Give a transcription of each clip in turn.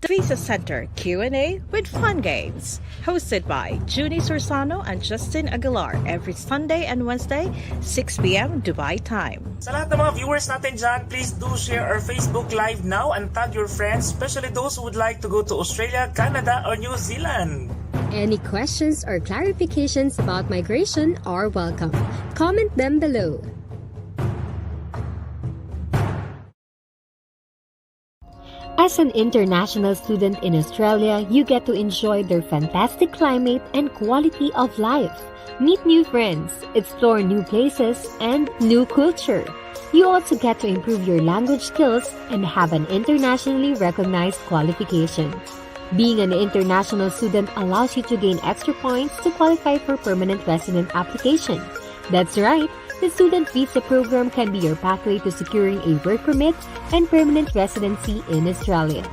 The Visa Center Q&A with fun games. Hosted by Junie Sorsano and Justin Aguilar every Sunday and Wednesday, 6 p.m. Dubai time. Sa lahat ng mga viewers natin dyan, please do share our Facebook Live now and tag your friends, especially those who would like to go to Australia, Canada, or New Zealand. Any questions or clarifications about migration are welcome. Comment them below. As an international student in Australia, you get to enjoy their fantastic climate and quality of life. Meet new friends, explore new places, and new culture. You also get to improve your language skills and have an internationally recognized qualification. Being an international student allows you to gain extra points to qualify for permanent resident application. That's right, the student visa program can be your pathway to securing a work permit and permanent residency in Australia.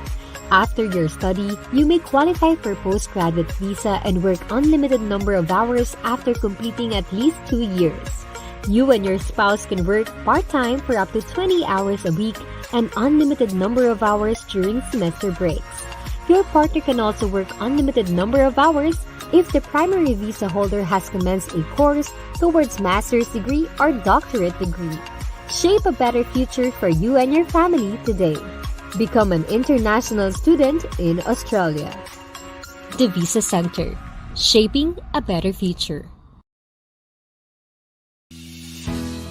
After your study, you may qualify for postgraduate visa and work unlimited number of hours after completing at least 2 years. You and your spouse can work part-time for up to 20 hours a week and unlimited number of hours during semester breaks. Your partner can also work unlimited number of hours if the primary visa holder has commenced a course towards master's degree or doctorate degree. Shape a better future for you and your family today. Become an international student in Australia. The Visa Center, shaping a better future.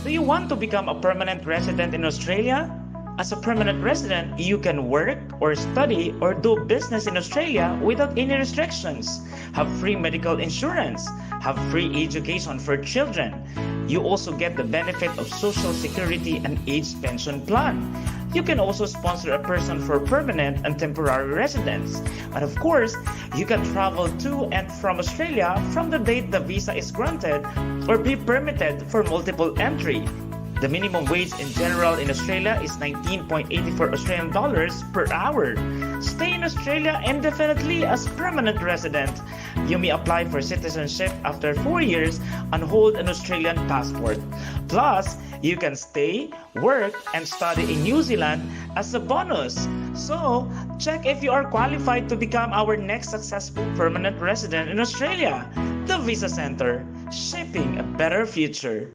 Do you want to become a permanent resident in Australia? As a permanent resident, you can work or study or do business in Australia without any restrictions, have free medical insurance, have free education for children. You also get the benefit of Social Security and age pension plan. You can also sponsor a person for permanent and temporary residence. And of course, you can travel to and from Australia from the date the visa is granted or be permitted for multiple entry. The minimum wage in general in Australia is 19.84 Australian dollars per hour. Stay in Australia indefinitely as permanent resident. You may apply for citizenship after 4 years and hold an Australian passport. Plus, you can stay, work, and study in New Zealand as a bonus. So, check if you are qualified to become our next successful permanent resident in Australia. The Visa Center, shaping a better future.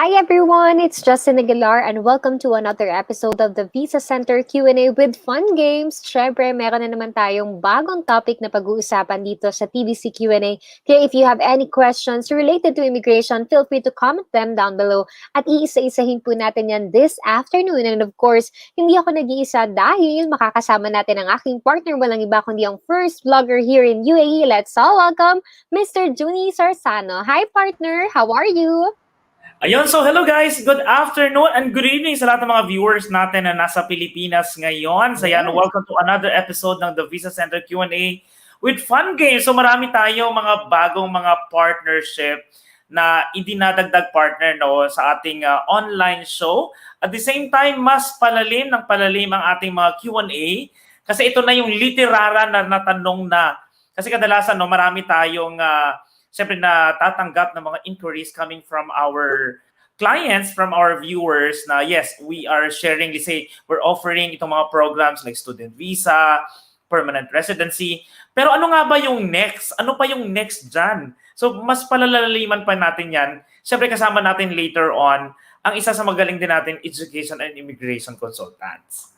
Hi everyone, it's Justin Aguilar and welcome to another episode of the Visa Center Q&A with Fun Games. Syempre, meron na naman tayong bagong topic na pag-uusapan dito sa TVC Q&A. Kaya if you have any questions related to immigration, feel free to comment them down below at iisa-isahin po natin yan this afternoon. And of course, hindi ako nag-iisa dahil makakasama natin ang aking partner, walang iba kundi ang first vlogger here in UAE. Let's all welcome Mr. Junie Sarsano. Hi partner, how are you? Ayun, so hello guys, good afternoon and good evening sa lahat ng mga viewers natin na nasa Pilipinas ngayon. So yan, welcome to another episode ng The Visa Center Q&A with Fun Games. So marami tayo mga bagong mga partnership na idinadagdag partner sa ating online show. At the same time, mas palalim ng palalim ang ating mga Q&A kasi ito na yung literara na natanong na. Kasi kadalasan marami tayong siyempre natatanggap ng mga inquiries coming from our clients, from our viewers na yes, we are sharing, let's say, we're offering itong mga programs like student visa, permanent residency. Pero ano nga ba yung next? Ano pa yung next dyan? So mas palalaliman pa natin yan. Siyempre kasama natin later on ang isa sa magaling din natin education and immigration consultants.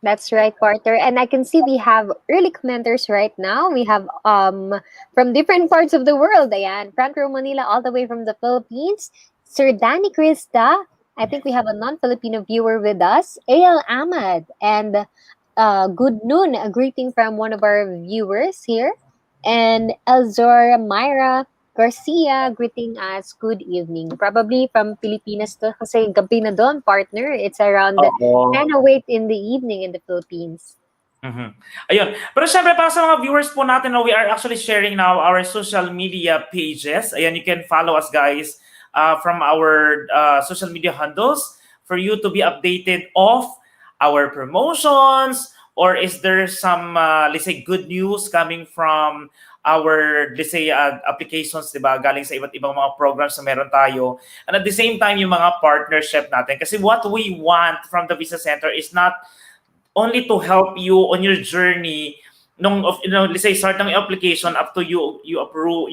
That's right, partner. And I can see we have early commenters right now. We have from different parts of the world. Ayan, Front Row Manila all the way from the Philippines. Sir Danny Krista. I think we have a non-Filipino viewer with us. A.L. Ahmad. And good noon. A greeting from one of our viewers here. And Elzor Myra Garcia greeting us good evening. Probably from Pilipinas to kasi gabi na doon, partner. It's around 10:08 in the evening in the Philippines. Ayun. Pero syempre para sa mga viewers po natin, we are actually sharing now our social media pages. Ayan, you can follow us guys from our social media handles for you to be updated of our promotions or is there some, let's say, good news coming from our, let's say, applications, diba, galing sa iba't ibang mga programs na meron tayo. And at the same time, yung mga partnership natin. Kasi what we want from the Visa Center is not only to help you on your journey, let's say, start ng application up to you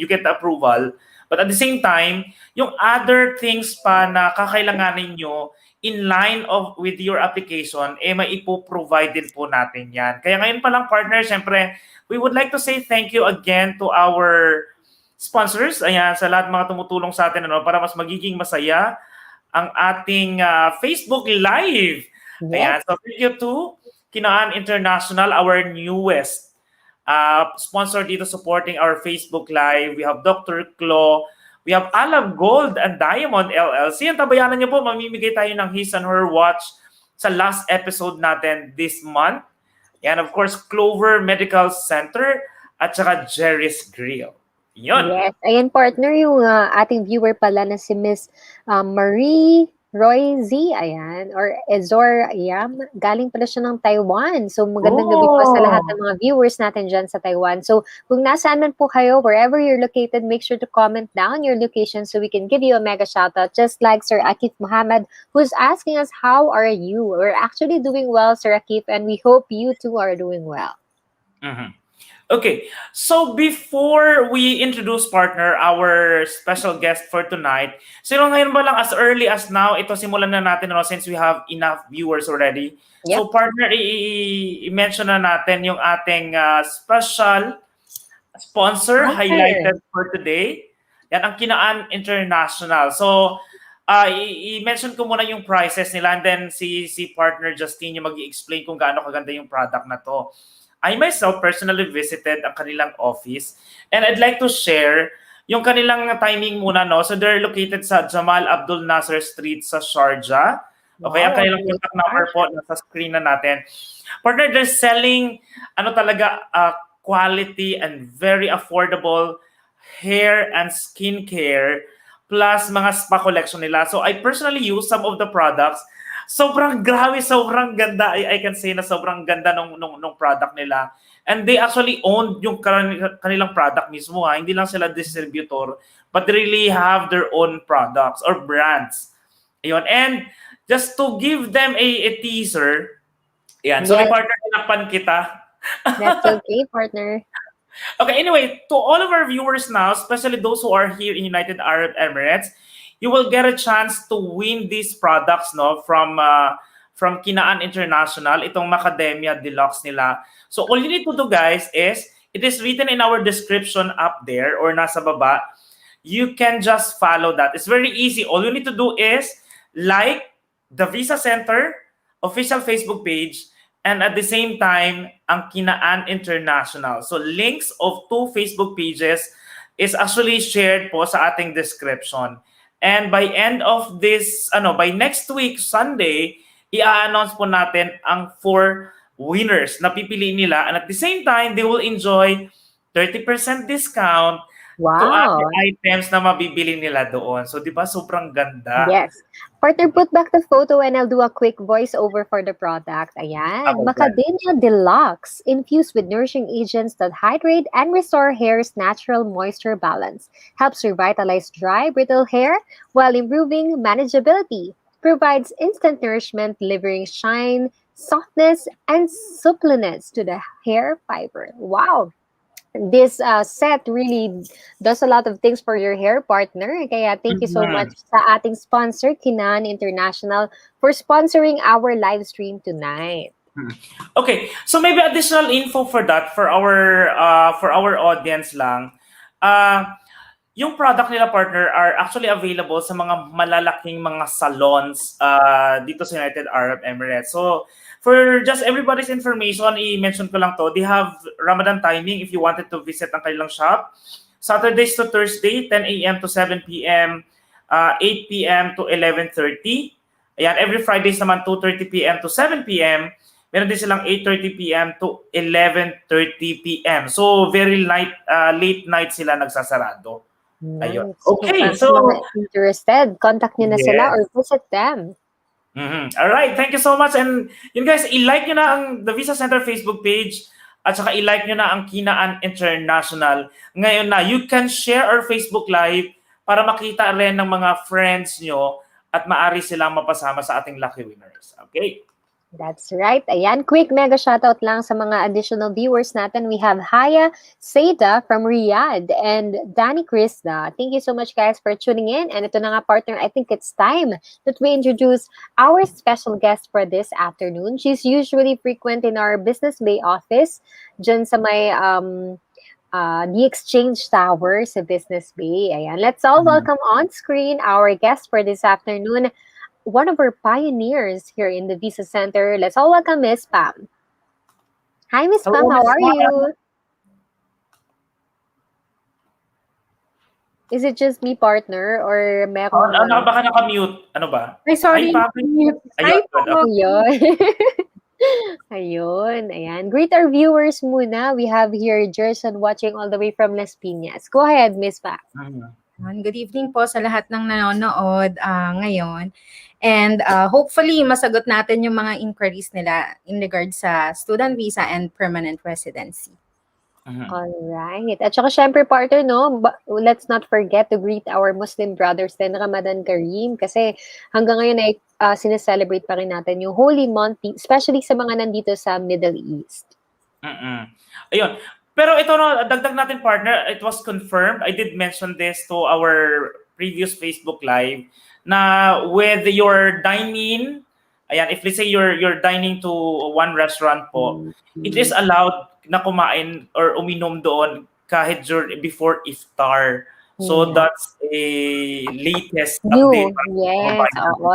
get the approval. But at the same time, yung other things pa na kakailanganin nyo in line with your application, maipoprovide din po natin yan. Kaya ngayon pa lang, partner, syempre, we would like to say thank you again to our sponsors. Ayan, sa lahat mga tumutulong sa atin para mas magiging masaya ang ating Facebook Live. Yes. Ayan, so thank you to KENAAN International, our newest sponsor dito supporting our Facebook Live. We have Dr. Klo. We have Alam Gold and Diamond LLC. Ang tabayanan niyo po, mamimigay tayo ng his and her watch sa last episode natin this month. And of course, Clover Medical Center at saka Jerry's Grill. Yun. Yes. Ayan, partner, yung ating viewer pala na si Miss Marie Roy Z, ayan, or Ezor Yam, galing pala siya ng Taiwan. So magandang gabi po sa lahat ng mga viewers natin dyan sa Taiwan. So kung nasaan man po kayo, wherever you're located, make sure to comment down your location so we can give you a mega shoutout, just like Sir Akif Muhammad, who's asking us, how are you? We're actually doing well, Sir Akif, and we hope you too are doing well. Okay, so before we introduce partner, our special guest for tonight, so ngayon ba lang as early as now, ito simulan na natin since we have enough viewers already. Yep. So partner, i-mention na natin yung ating special sponsor highlighted for today. Yan ang KENAAN International. So i-mention ko muna yung prices nila and then si partner Justine yung mag-i-explain kung gaano kaganda yung product na to. I myself personally visited ang kanilang office and I'd like to share yung kanilang timing muna, So they're located sa Jamal Abdul Nasser Street sa Sharjah. Okay, ang kanilang contact number po nasa screen na natin. Partner, they're selling talaga quality and very affordable hair and skincare plus mga spa collection nila. So I personally use some of the products. Sobrang grabe, sobrang ganda. I can say na sobrang ganda nung product nila. And they actually own yung kanilang product mismo. Hindi lang sila distributor, but they really have their own products or brands. Ayun. And just to give them a teaser, yan. So may partner, tinapan kita. That's okay, partner. Okay, anyway, to all of our viewers now, especially those who are here in United Arab Emirates, you will get a chance to win these products, no, from KENAAN International, itong MACADAMIA Deluxe nila. So all you need to do, guys, is it is written in our description up there or nasa baba. You can just follow that. It's very easy. All you need to do is like the Visa Center official Facebook page, and at the same time, ang KENAAN International. So links of 2 Facebook pages is actually shared po sa ating description. And by end of this, by next week, Sunday, i-announce po natin ang 4 winners na pipili nila. And at the same time, they will enjoy 30% discount to other Wow. items na mabibili nila doon. So, di ba, sobrang ganda. Yes. Partner, put back the photo and I'll do a quick voiceover for the product. Ayan. Ako dyan. Macadamia Deluxe, infused with nourishing agents that hydrate and restore hair's natural moisture balance. Helps revitalize dry, brittle hair while improving manageability. Provides instant nourishment, delivering shine, softness, and suppleness to the hair fiber. Wow. This set really does a lot of things for your hair, partner. Kaya thank you so much sa ating sponsor, KENAAN International, for sponsoring our live stream tonight. Okay, so maybe additional info for that for our audience lang. Yung product nila, partner, are actually available sa mga malalaking mga salons dito sa United Arab Emirates. So for just everybody's information, i-mention ko lang to, they have Ramadan timing if you wanted to visit ang kanilang shop. Saturdays to Thursday, 10 a.m. to 7 p.m., 8 p.m. to 11:30. Ayan, every Fridays naman, 2:30 p.m. to 7 p.m. Meron din silang 8:30 p.m. to 11:30 p.m. So, very late night sila nagsasarado. Ayun. Nice. Okay, So, so... mga interested, contact nyo na sila or visit them. All right, thank you so much. And yun guys, i-like nyo na ang The Visa Center Facebook page at saka i-like nyo na ang KENAAN International. Ngayon na, you can share our Facebook Live para makita rin ng mga friends nyo at maari silang mapasama sa ating lucky winners. Okay? That's right. Ayan, quick mega shoutout lang sa mga additional viewers natin. We have Haya Seda from Riyadh and Danny Krishna. Thank you so much, guys, for tuning in. And ito na nga, partner, I think it's time that we introduce our special guest for this afternoon. She's usually frequent in our Business Bay office, dyan sa may the Exchange Tower sa Business Bay. Ayan, let's all welcome on screen our guest for this afternoon, one of our pioneers here in the Visa Center. Let's all welcome Miss Pam. Hi, Miss Pam. Hello, How Miss are Pam. you? Is it just me, partner, or meron? Baka naka-mute. Ano ba? Ay, sorry. Ay, Papi. Ay, Ayun, good. Ayun. Ayun. Ayan. Greet our viewers muna. We have here Jerson watching all the way from Las Piñas. Go ahead, Miss Pam. Good evening po sa lahat ng nanonood ngayon. And hopefully, masagot natin yung mga inquiries nila in regards sa student visa and permanent residency. Alright. At saka syempre, partner, no, let's not forget to greet our Muslim brothers din, Ramadan Kareem, kasi hanggang ngayon ay sineselebrate pa rin natin yung Holy Month, especially sa mga nandito sa Middle East. Ayun. Pero ito, no, dagdag natin, partner, it was confirmed. I did mention this to our previous Facebook Live, na with your dine-in, ayan, if let's say you're dining to one restaurant po, it is allowed na kumain or uminom doon kahit before iftar. So that's a latest New, update. yes.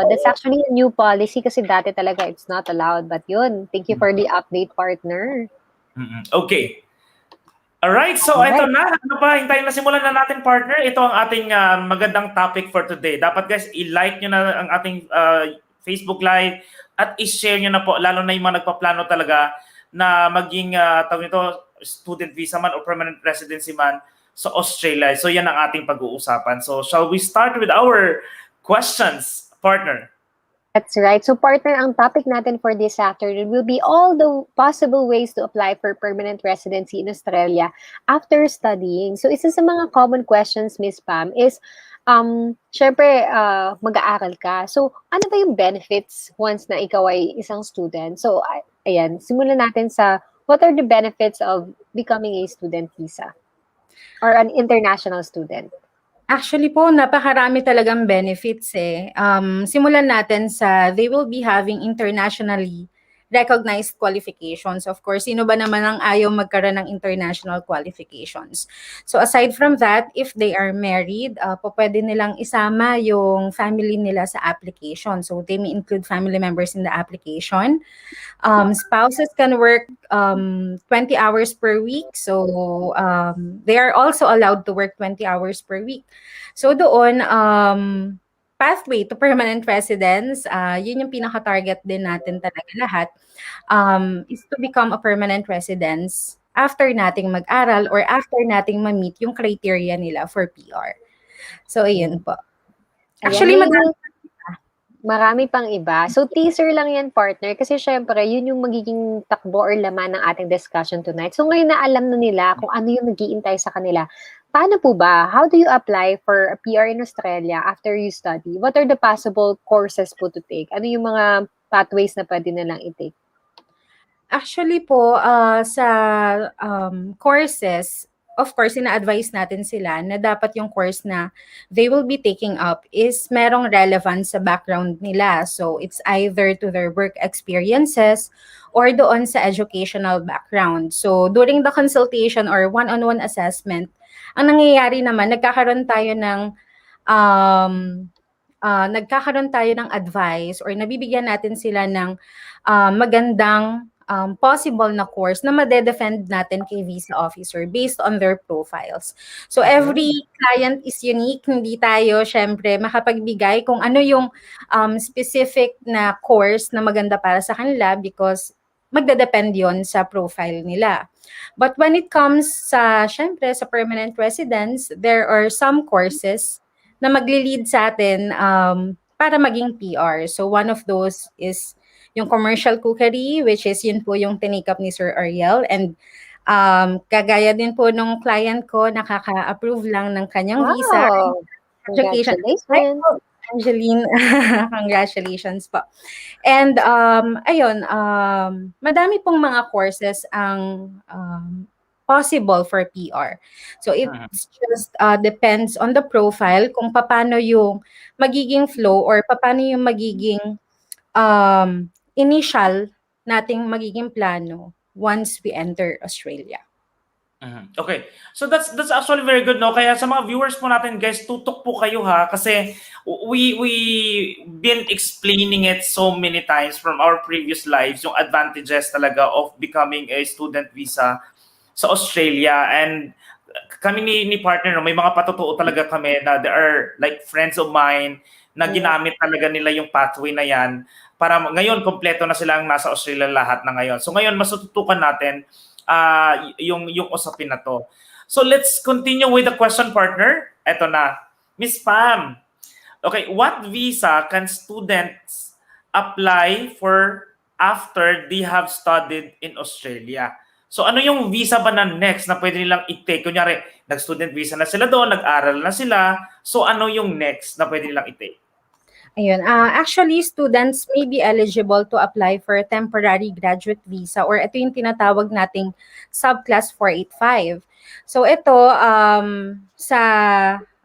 That's actually a new policy kasi dati talaga it's not allowed. But yun, thank you for the update, partner. Okay. Alright, so ito na. Ano pa, hintayin na simulan na natin, partner. Ito ang ating magandang topic for today. Dapat guys, i-like nyo na ang ating Facebook Live at i-share nyo na po, lalo na yung mga nagpaplano talaga na maging tawag nito, student visa man o permanent residency man sa Australia. So yan ang ating pag-uusapan. So shall we start with our questions, partner? That's right. So partner, ang topic natin for this afternoon will be all the possible ways to apply for permanent residency in Australia after studying. So isa sa mga common questions, Miss Pam, is syempre mag-aaral ka. So ano ba yung benefits once na ikaw ay isang student? So ayan, simulan natin sa what are the benefits of becoming a student visa or an international student? Actually po, napakarami talagang benefits eh. Simulan natin sa they will be having internationally recognized qualifications. Of course, sino ba naman ang ayaw magkaroon ng international qualifications? So aside from that, if they are married, pwede nilang isama yung family nila sa application. So they may include family members in the application. Spouses can work 20 hours per week. So they are also allowed to work 20 hours per week. So doon, pathway to permanent residence, yun yung pinaka-target din natin talaga lahat, is to become a permanent residence after nating mag-aral or after nating ma-meet yung criteria nila for PR. So, ayun po. Ayan, Actually, marami pang iba. So, teaser lang yan, partner. Kasi syempre, yun yung magiging takbo or laman ng ating discussion tonight. So, ngayon na alam na nila kung ano yung nag-iintay sa kanila. Paano po ba? How do you apply for a PR in Australia after you study? What are the possible courses po to take? Ano yung mga pathways na pwede nilang i-take? Actually po, sa courses, of course, ina-advise natin sila na dapat yung course na they will be taking up is merong relevance sa background nila. So, it's either to their work experiences or doon sa educational background. So, during the consultation or one-on-one assessment, ang nangyayari naman, nagkakaroon tayo ng advice or nabibigyan natin sila ng magandang possible na course na made-defend natin kay visa officer based on their profiles. So every client is unique. Hindi tayo syempre makapagbigay kung ano yung specific na course na maganda para sa kanila because magdedepend yon sa profile nila. But when it comes syempre sa permanent residence, there are some courses na magli-lead sa atin para maging PR. So one of those is yung commercial cookery, which is yun po yung tinikap ni Sir Ariel. And kagaya din po nung client ko, nakaka-approve lang ng kanyang visa. Wow! Education. Congratulations! Angeline, congratulations po. And ayun, madami pong mga courses ang possible for PR. So it just depends on the profile kung paano yung magiging flow or paano yung magiging initial nating magiging plano once we enter Australia. Okay. So that's actually very good, no? Kaya sa mga viewers po natin, guys, tutok po kayo ha kasi we been explaining it so many times from our previous lives, yung advantages talaga of becoming a student visa sa Australia. And kami ni partner, no, may mga patotoo talaga kami na there are like friends of mine na ginamit talaga nila yung pathway na yan para ngayon kompleto na silang nasa Australia lahat na ngayon. So ngayon masututukan natin yung usapin na to. So let's continue with the question, partner. Eto na. Miss Pam. Okay, what visa can students apply for after they have studied in Australia? So ano yung visa ba na next na pwede nilang i-take? Kunyari, nag-student visa na sila doon, nag-aral na sila. So ano yung next na pwede nilang i-take? Ayun, actually, students may be eligible to apply for a temporary graduate visa or ito yung tinatawag nating subclass 485. So ito, sa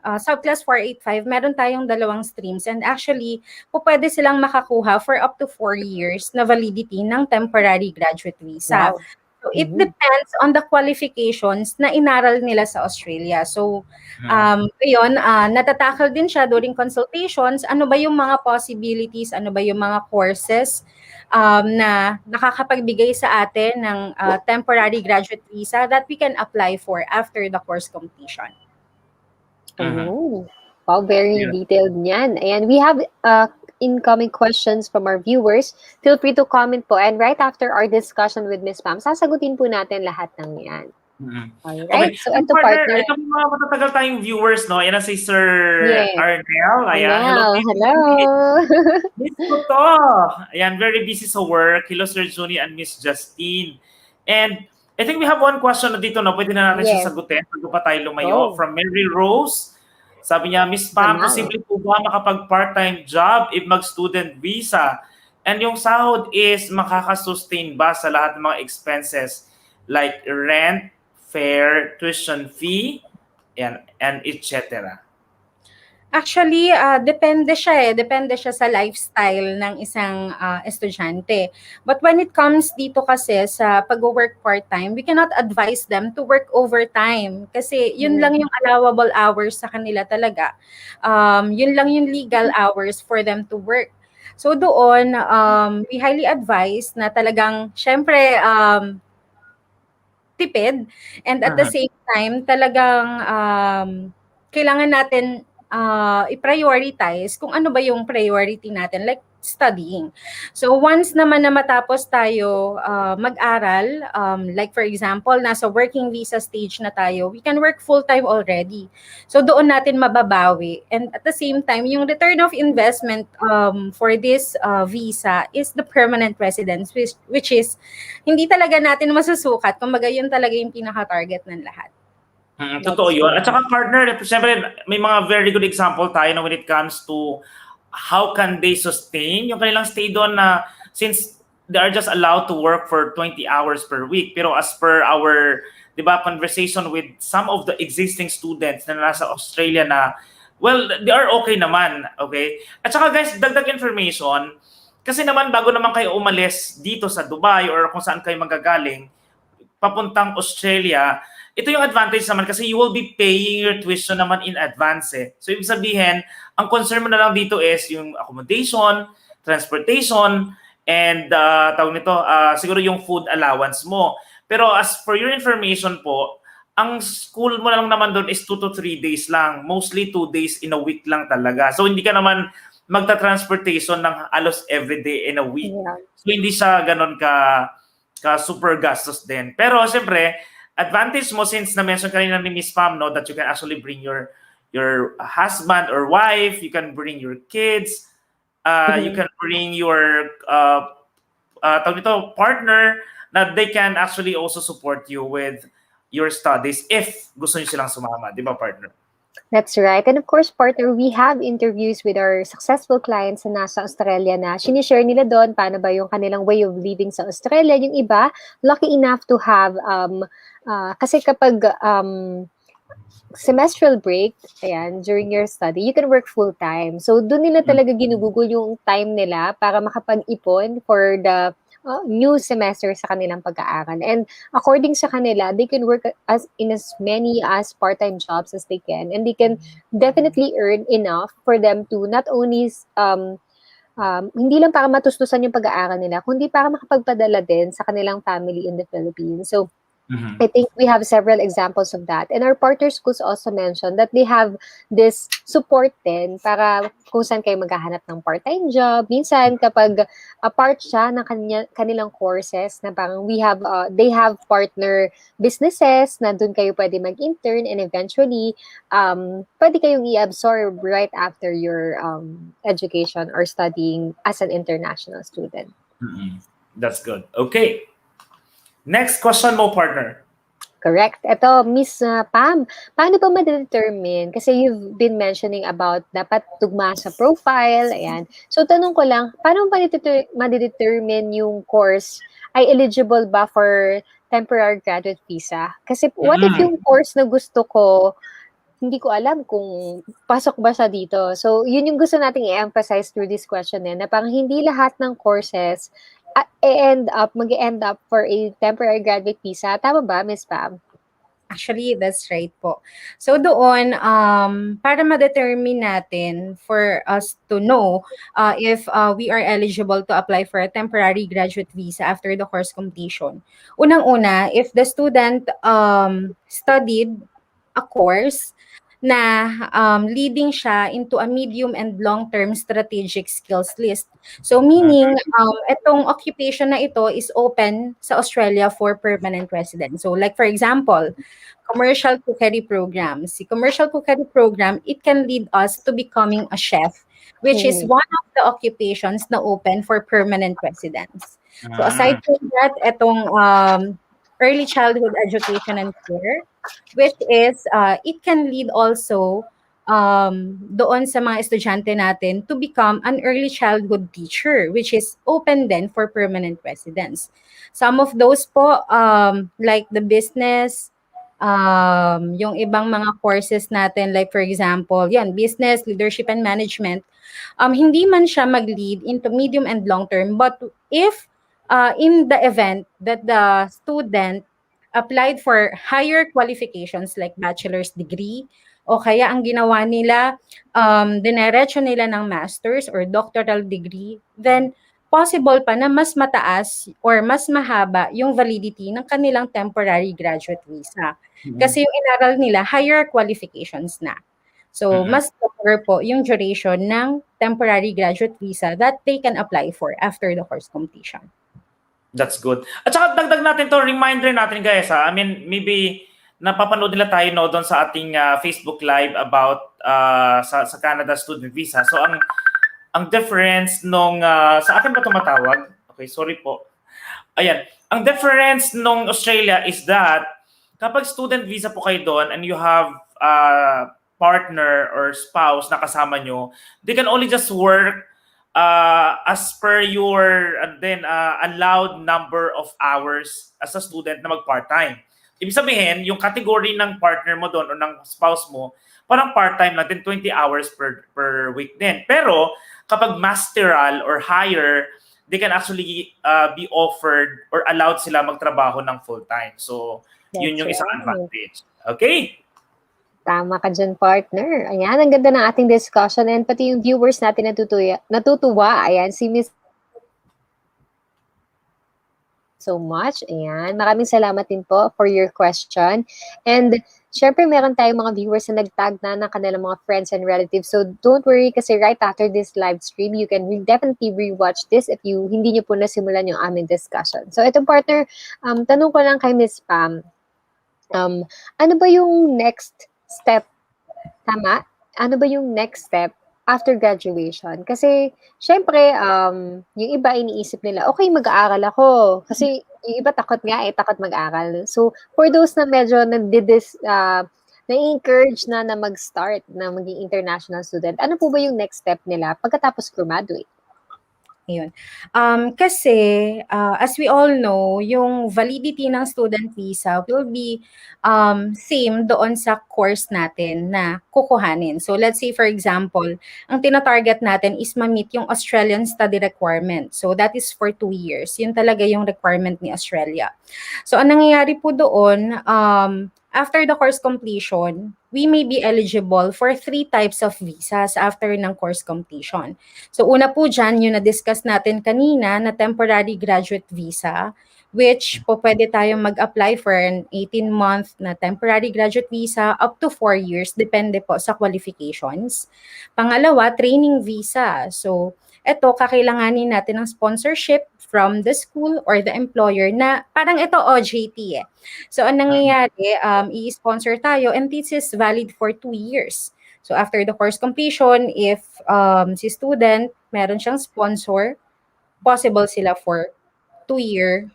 subclass 485, meron tayong dalawang streams and actually, pwede silang makakuha for up to 4 years na validity ng temporary graduate visa. Wow. So it depends on the qualifications na inaral nila sa Australia. So ngayon, natatakal din siya during consultations. Ano ba yung mga possibilities, ano ba yung mga courses na nakakapagbigay sa atin ng temporary graduate visa that we can apply for after the course completion. Oh, wow, very detailed niyan. And we have incoming questions from our viewers. Feel free to comment po. And right after our discussion with Ms. Pam, sasagutin po natin lahat ng yan. Alright, Okay. so ito partner. Ito mga matatagal tayong viewers, no? Yan na si Sir Arnel. Ayan. Hello. Miss Kuto. Ayan, very busy sa work. Hello, Sir Juni and Miss Justine. And I think we have one question na dito, no? Pwede na natin siya sagutin bago pa tayo lumayo. From Mary Rose. Sabi niya, Miss Pam, posible po ba makapag-part-time job if mag-student visa? And yung sahod is makakasustain ba sa lahat ng mga expenses like rent, fare, tuition fee, and etc.? Actually, depende siya eh. Depende siya sa lifestyle ng isang estudyante. But when it comes dito kasi sa pag-work part-time, we cannot advise them to work overtime. Kasi yun lang yung allowable hours sa kanila talaga. Yun lang yung legal hours for them to work. So doon, we highly advise na talagang, syempre, tipid, and at the Mhm. same time talagang kailangan natin i-prioritize kung ano ba yung priority natin, like studying. So once naman na matapos tayo mag-aral, like for example, nasa working visa stage na tayo, we can work full-time already. So doon natin mababawi. And at the same time, yung return of investment for this visa is the permanent residence, which is hindi talaga natin masusukat. Kumbaga, yun talaga yung pinaka-target ng lahat. Totoo yun. At saka partner, siyempre may mga very good example tayo na when it comes to how can they sustain yung kanilang stay doon na since they are just allowed to work for 20 hours per week. Pero as per our, di ba, conversation with some of the existing students na nasa Australia na, well, they are okay naman, okay? At saka guys, dagdag information, kasi naman bago naman kayo umalis dito sa Dubai or kung saan kayo magagaling, papuntang Australia, ito yung advantage naman kasi you will be paying your tuition naman in advance eh. So ibig sabihin, ang concern mo na lang dito is yung accommodation, transportation, and tawag nito, siguro yung food allowance mo. Pero as for your information po, ang school mo lang naman doon is 2 to 3 days lang. Mostly 2 days in a week lang talaga. So hindi ka naman magta-transportation ng halos everyday in a week. Yeah. So hindi siya ganun ka super gastos din. Pero siyempre, advantage mo since na-mention kanina ni Miss Pam, no, that you can actually bring your husband or wife, you can bring your kids, you can bring your tawag nito, partner, na they can actually also support you with your studies if gusto niyo silang sumama, di ba partner? That's right. And of course, partner, we have interviews with our successful clients na nasa Australia na sinishare nila doon paano ba yung kanilang way of living sa Australia. Yung iba, lucky enough to have, kasi kapag semestral break, ayan, during your study, you can work full-time. So, doon nila talaga ginugugol yung time nila para makapag-ipon for the new semester sa kanilang pag-aaral. And according sa kanila, they can work in as many as part-time jobs as they can. And they can definitely earn enough for them to not only hindi lang para matustusan yung pag-aaral nila, kundi para makapagpadala din sa kanilang family in the Philippines. So, I think we have several examples of that. And our partner schools also mentioned that they have this support din para kung saan kayo maghahanap ng part-time job. Minsan, kapag part siya ng kanilang courses na parang they have partner businesses na doon kayo pwede mag-intern and eventually, pwede kayong i-absorb right after your education or studying as an international student. That's good. Okay. Next question mo, partner. Correct. Ito, Miss Pam, paano ba ma-determine? Kasi you've been mentioning about dapat tugma sa profile, ayan. So, tanong ko lang, paano ma-determine yung course ay eligible ba for temporary graduate visa? Kasi what if yung course na gusto ko, hindi ko alam kung pasok ba siya dito. So, yun yung gusto nating i-emphasize through this question na parang hindi lahat ng courses mag-end up for a temporary graduate visa. Tama ba, Ms. Pam? Actually, that's right po. So doon, para ma-determine natin for us to know if we are eligible to apply for a temporary graduate visa after the course completion. Unang-una, if the student studied a course na leading siya into a medium and long-term strategic skills list. So meaning, itong occupation na ito is open sa Australia for permanent residents. So like for example, commercial cookery program. Si commercial cookery program, it can lead us to becoming a chef, which is one of the occupations na open for permanent residents. So aside from that, itong early childhood education and care, which is it can lead also doon sa mga estudyante natin to become an early childhood teacher, which is open then for permanent residents. Some of those po, like the business, Yung ibang mga courses natin, like for example, yan, business, leadership, and management, hindi man siya mag-lead into medium and long term, but if in the event that the student applied for higher qualifications like bachelor's degree, o kaya ang ginawa nila, dinerecho nila ng master's or doctoral degree, then possible pa na mas mataas or mas mahaba yung validity ng kanilang temporary graduate visa. Kasi yung inaral nila, higher qualifications na. So, mas longer po yung duration ng temporary graduate visa that they can apply for after the course completion. That's good. At saka dagdag natin to, reminder natin guys ha. I mean, maybe napapanood nila tayo no doon sa ating Facebook Live about sa Canada student visa. So ang difference nung sa akin ba tumatawag? Okay, sorry po. Ayan, ang difference nung Australia is that kapag student visa po kayo doon and you have partner or spouse na kasama nyo, they can only just work as per your allowed number of hours as a student na mag-part-time. Ibig sabihin, yung category ng partner mo doon o ng spouse mo, parang part-time lang din, 20 hours per week din. Pero kapag masteral or higher, they can actually be offered or allowed sila magtrabaho ng full-time. So, yun yung isang advantage. Okay? Tama ka dyan, partner. Ayan, ang ganda ng ating discussion and pati yung viewers natin natutuwa. Ayan, si Miss so much. Ayan, maraming salamat din po for your question. And syempre, meron tayong mga viewers na nag-tag na ng kanilang mga friends and relatives. So don't worry kasi right after this live stream, you can definitely rewatch this if hindi nyo po nasimulan yung aming discussion. So itong partner, tanong ko lang kay Miss Pam, ano ba yung next step? Tama? Ano ba yung next step after graduation? Kasi, syempre, yung iba iniisip nila, okay, mag-aaral ako. Kasi, yung iba takot mag-aaral. So, for those na medyo na-encourage na mag-start na maging international student, ano po ba yung next step nila pagkatapos graduate? Ayun. Kasi, as we all know, yung validity ng student visa will be same doon sa course natin na kukuhanin. So, let's say, for example, ang tina-target natin is ma-meet yung Australian study requirement. So, that is for 2 years. Yun talaga yung requirement ni Australia. So, ang nangyayari po doon, after the course completion, we may be eligible for 3 types of visas after ng course completion. So una po dyan, yung na-discuss natin kanina na temporary graduate visa, which po pwede tayong mag-apply for an 18-month na temporary graduate visa up to 4 years, depende po sa qualifications. Pangalawa, training visa. So ito, kakailanganin natin ng sponsorship from the school or the employer na parang ito OJT eh. So ang nangyayari, i-sponsor tayo and this is valid for 2 years. So after the course completion, if si student meron siyang sponsor, possible sila for 2-year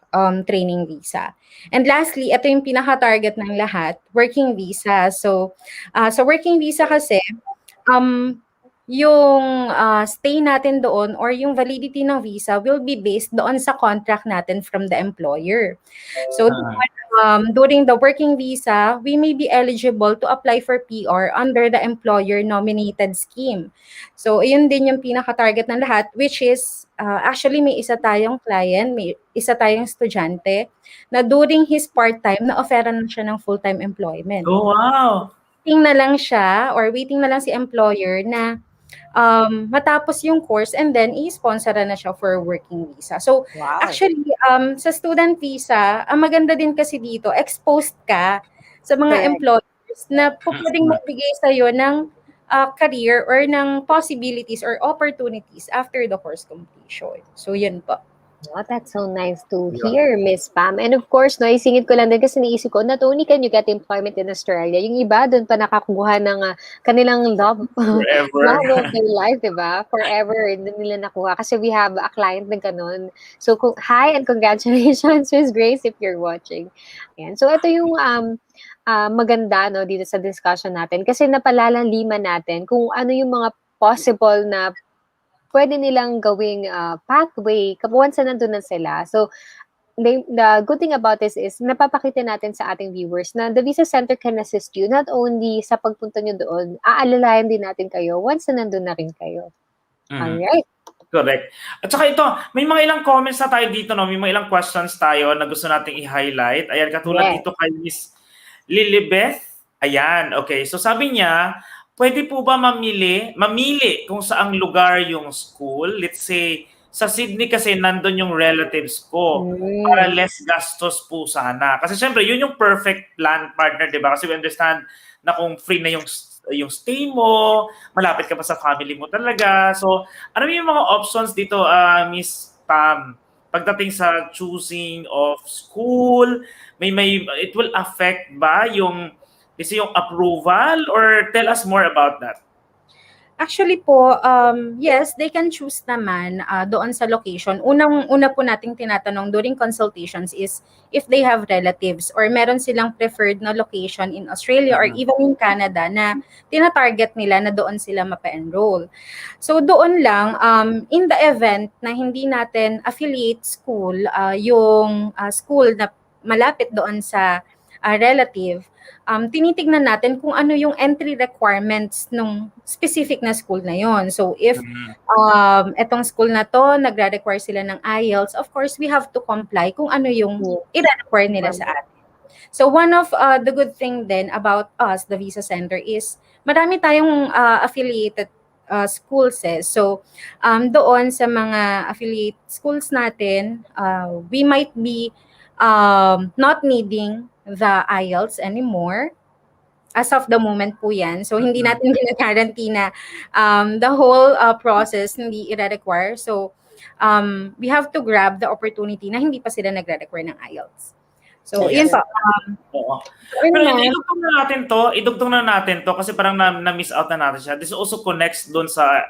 training visa. And lastly, ito yung pinaka-target ng lahat, working visa. So sa working visa kasi, yung stay natin doon or yung validity ng visa will be based doon sa contract natin from the employer. So during the working visa, we may be eligible to apply for PR under the employer nominated scheme. So yun din yung pinaka-target ng lahat, which is actually may isa tayong client, may isa tayong estudyante na during his part-time na offeran na siya ng full-time employment. Oh, wow! Waiting na lang siya or waiting na lang si employer na matapos yung course and then i-sponsor na siya for working visa. So, Wow. actually, sa student visa, ang maganda din kasi dito, exposed ka sa mga Correct. employers na pwedeng magbigay sa'yo ng career or ng possibilities or opportunities after the course completion. So, yun po. Oh, that's so nice to hear, Miss Pam. And of course, no, isingit ko lang din kasi naisip ko, not only can you get employment in Australia, yung iba doon pa nakakuha ng kanilang love, love of their life, diba? Forever, doon nila nakuha. Kasi we have a client na ganun. So, hi and congratulations, Miss Grace, if you're watching. Ayan. So, ito yung maganda no, dito sa discussion natin kasi napalalaliman natin kung ano yung mga possible na pwede nilang gawing pathway once na nandun na sila. So, the good thing about this is napapakita natin sa ating viewers na the Visa Center can assist you not only sa pagpunta nyo doon, aalalayan din natin kayo once na nandun na rin kayo. Alright. Correct. At saka ito, may mga ilang comments na tayo dito, no? May mga ilang questions tayo na gusto nating i-highlight. Ayan, katulad Yes. dito kay Miss Lilibeth. Ayan, okay. So sabi niya, pwede po ba mamili kung saang lugar yung school? Let's say, sa Sydney kasi nandun yung relatives ko para less gastos po sana. Kasi syempre, yun yung perfect plan, partner, di ba? Kasi we understand na kung free na yung stay mo, malapit ka pa sa family mo talaga. So, ano yung mga options dito, Miss Pam? Pagdating sa choosing of school, it will affect ba yung approval, or tell us more about that? Actually po, yes, they can choose naman doon sa location. Una po nating tinatanong during consultations is if they have relatives or meron silang preferred na location in Australia or even in Canada na tina-target nila na doon sila mapa-enroll. So doon lang, in the event na hindi natin affiliate school, yung school na malapit doon sa relative, tinitignan natin kung ano yung entry requirements nung specific na school na yon. So if etong school na to nagre-require sila ng IELTS, of course we have to comply kung ano yung i-require nila sa atin. So one of the good thing then about us, the Visa Center, is marami tayong affiliated schools. So doon sa mga affiliate schools natin, we might be not needing the IELTS anymore as of the moment po yan. So hindi natin gina-guarantee na the whole process hindi i-require. So we have to grab the opportunity na hindi pa sila nagre-require ng IELTS. So yun po. Pero idugtong na natin to kasi parang na-miss out na natin siya. This also connects doon sa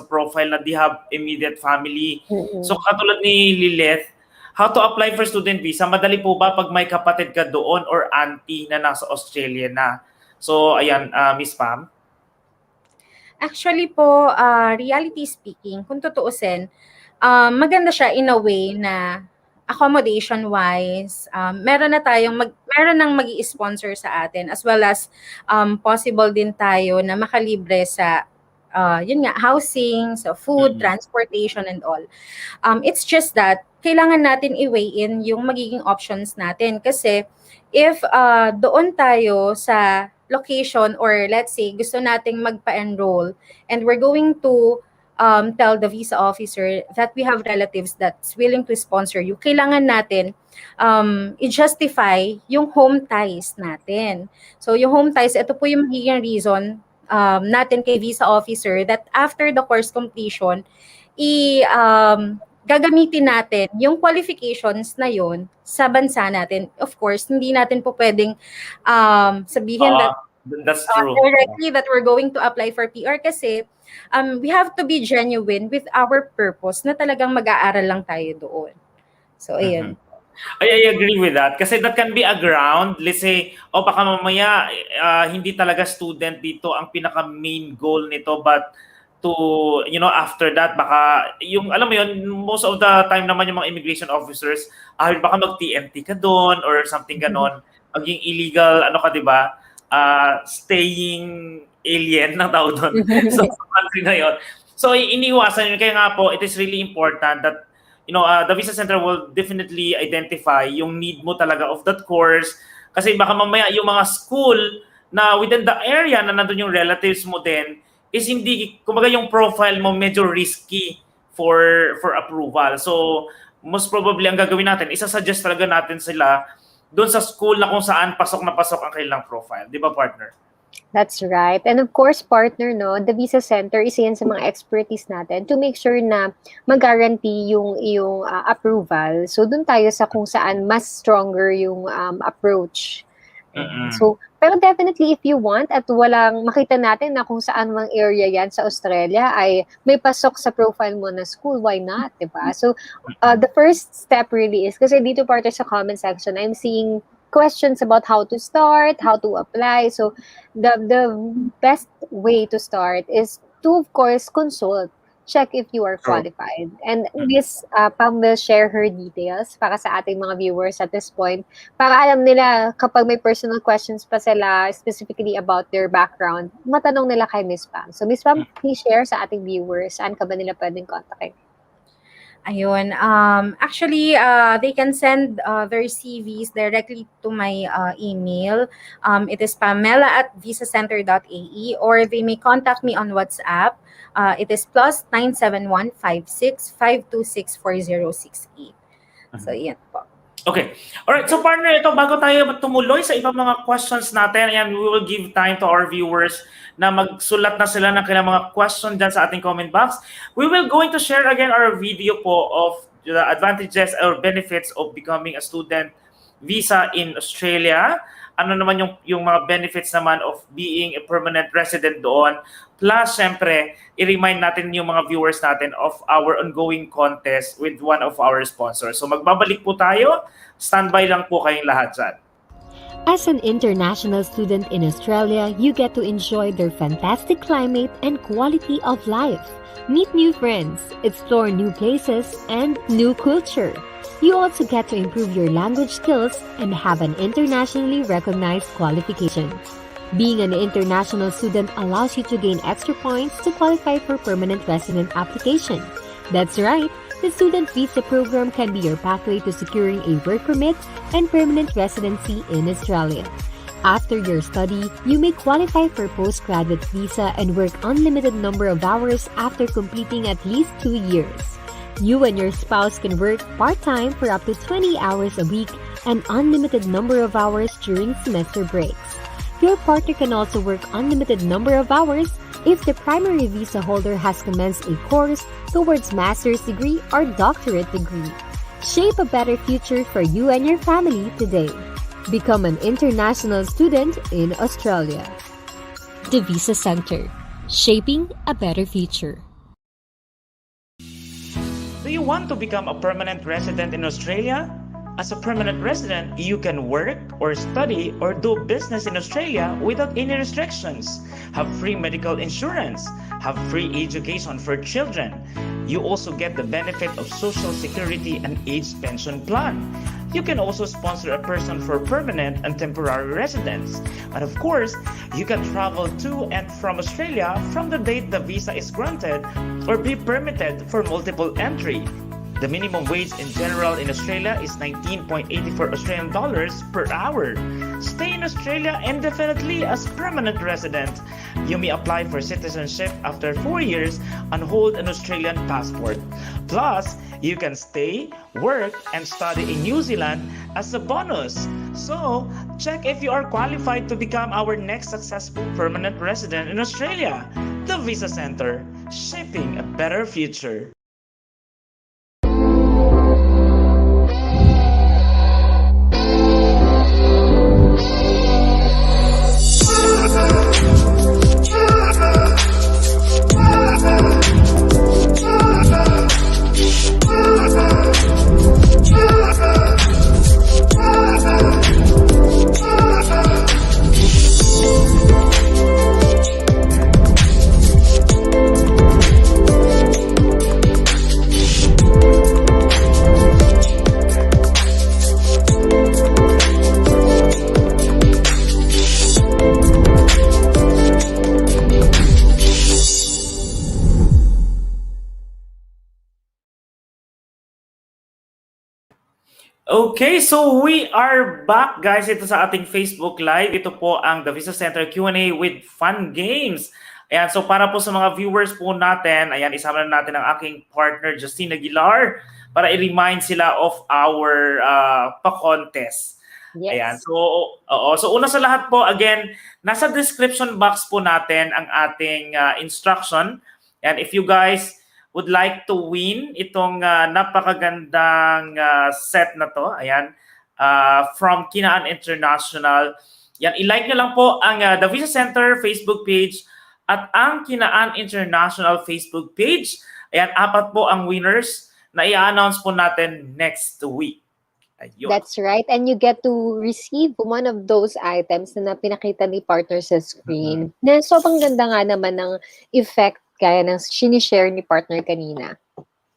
profile na they have immediate family. So katulad ni Lilith, how to apply for student visa? Madali po ba pag may kapatid ka doon or auntie na nasa Australia na? So, ayan, Miss Pam. Actually po, reality speaking, kung tutuusin, maganda siya in a way na accommodation-wise, meron nang mag-i-sponsor sa atin as well as possible din tayo na makalibre sa yun nga, housing, sa food, transportation, and all. It's just that kailangan natin i-weigh in yung magiging options natin. Kasi if doon tayo sa location or let's say gusto nating magpa-enroll and we're going to tell the visa officer that we have relatives that's willing to sponsor you, kailangan natin i-justify yung home ties natin. So yung home ties, ito po yung magiging reason natin kay visa officer that after the course completion, gagamitin natin yung qualifications na yon sa bansa natin. Of course, hindi natin po pwedeng sabihin that's true. Directly that we're going to apply for PR kasi we have to be genuine with our purpose na talagang mag-aaral lang tayo doon. So, ayun. I agree with that. Kasi that can be a ground. Let's say, baka mamaya, hindi talaga student dito ang pinaka-main goal nito, but to, after that, baka, alam mo yun, most of the time naman yung mga immigration officers, baka mag-TNT ka doon or something ganon. Maging illegal, diba? Staying alien na tao doon sa country na yun. So, iniiwasan yun. Kaya nga po, it is really important that the Visa Center will definitely identify yung need mo talaga of that course. Kasi baka mamaya yung mga school na within the area na nandun yung relatives mo din is hindi, kumbaga yung profile mo medyo risky for approval. So, most probably ang gagawin natin, isa-suggest talaga natin sila doon sa school na kung saan pasok na pasok ang kailang profile. Di ba, partner? That's right. And of course, partner, the Visa Center, isa yan sa mga expertise natin to make sure na mag-guarantee yung approval. So, dun tayo sa kung saan mas stronger yung approach. So, pero definitely if you want at walang makita natin na kung saan mang area yan sa Australia ay may pasok sa profile mo na school, why not, diba? So, the first step really is, kasi dito part sa comment section, I'm seeing questions about how to start, how to apply. So, the best way to start is to, of course, consult check if you are True. qualified. And this, Pam will share her details para sa ating mga viewers at this point, para alam nila kapag may personal questions pa sila specifically about their background, matanong nila kay Miss Pam. So Miss Pam, please share sa ating viewers, saan ka ba nila pwedeng kontakin? Ayun. Actually, they can send their CVs directly to my email. It is pamela@visacenter.ae, or they may contact me on WhatsApp. It is +97156-526-4068. So, yan po. Okay. Alright, so partner, ito bago tayo tumuloy sa ibang mga questions natin, ayan, we will give time to our viewers na magsulat na sila ng kanilang mga question dyan sa ating comment box. We will going to share again our video po of the advantages or benefits of becoming a student visa in Australia. Ano naman yung mga benefits naman of being a permanent resident doon. Plus, syempre, i-remind natin yung mga viewers natin of our ongoing contest with one of our sponsors. So magbabalik po tayo. Standby lang po kayong lahat dyan. As an international student in Australia, you get to enjoy their fantastic climate and quality of life. Meet new friends, explore new places, and new culture. You also get to improve your language skills and have an internationally recognized qualification. Being an international student allows you to gain extra points to qualify for permanent resident application. That's right, the student visa program can be your pathway to securing a work permit and permanent residency in Australia. After your study, you may qualify for postgraduate visa and work unlimited number of hours after completing at least 2 years. You and your spouse can work part-time for up to 20 hours a week and unlimited number of hours during semester breaks. Your partner can also work unlimited number of hours if the primary visa holder has commenced a course towards master's degree or doctorate degree. Shape a better future for you and your family today. Become an international student in Australia. The Visa Center, shaping a better future. Do you want to become a permanent resident in Australia? As a permanent resident, you can work or study or do business in Australia without any restrictions. Have free medical insurance. Have free education for children. You also get the benefit of Social Security and age pension plan. You can also sponsor a person for permanent and temporary residence. And of course, you can travel to and from Australia from the date the visa is granted or be permitted for multiple entry. The minimum wage in general in Australia is 19.84 Australian dollars per hour. Stay in Australia indefinitely as permanent resident. You may apply for citizenship after 4 years and hold an Australian passport. Plus, you can stay, work, and study in New Zealand as a bonus. So, check if you are qualified to become our next successful permanent resident in Australia. The Visa Center, shaping a better future. Okay, so we are back guys. Ito sa ating Facebook Live. Ito po ang The Visa Center Q&A with Fun Games. Ayan, so para po sa mga viewers po natin, ayan, isama na natin ang aking partner Justin Aguilar para i-remind sila of our pa-contest. Yes. Ayan, so una sa lahat po, again, nasa description box po natin ang ating instruction. And if you guys would like to win itong napakagandang set na to, ayan, from KENAAN International. Yan, i-like nyo lang po ang The Visa Center Facebook page at ang KENAAN International Facebook page. Ayan, 4 po ang winners na i-announce po natin next week. Ayun. That's right. And you get to receive one of those items na pinakita ni partner sa screen. Na sobrang ganda nga naman ng effect Gaya ng sinishare ni partner kanina.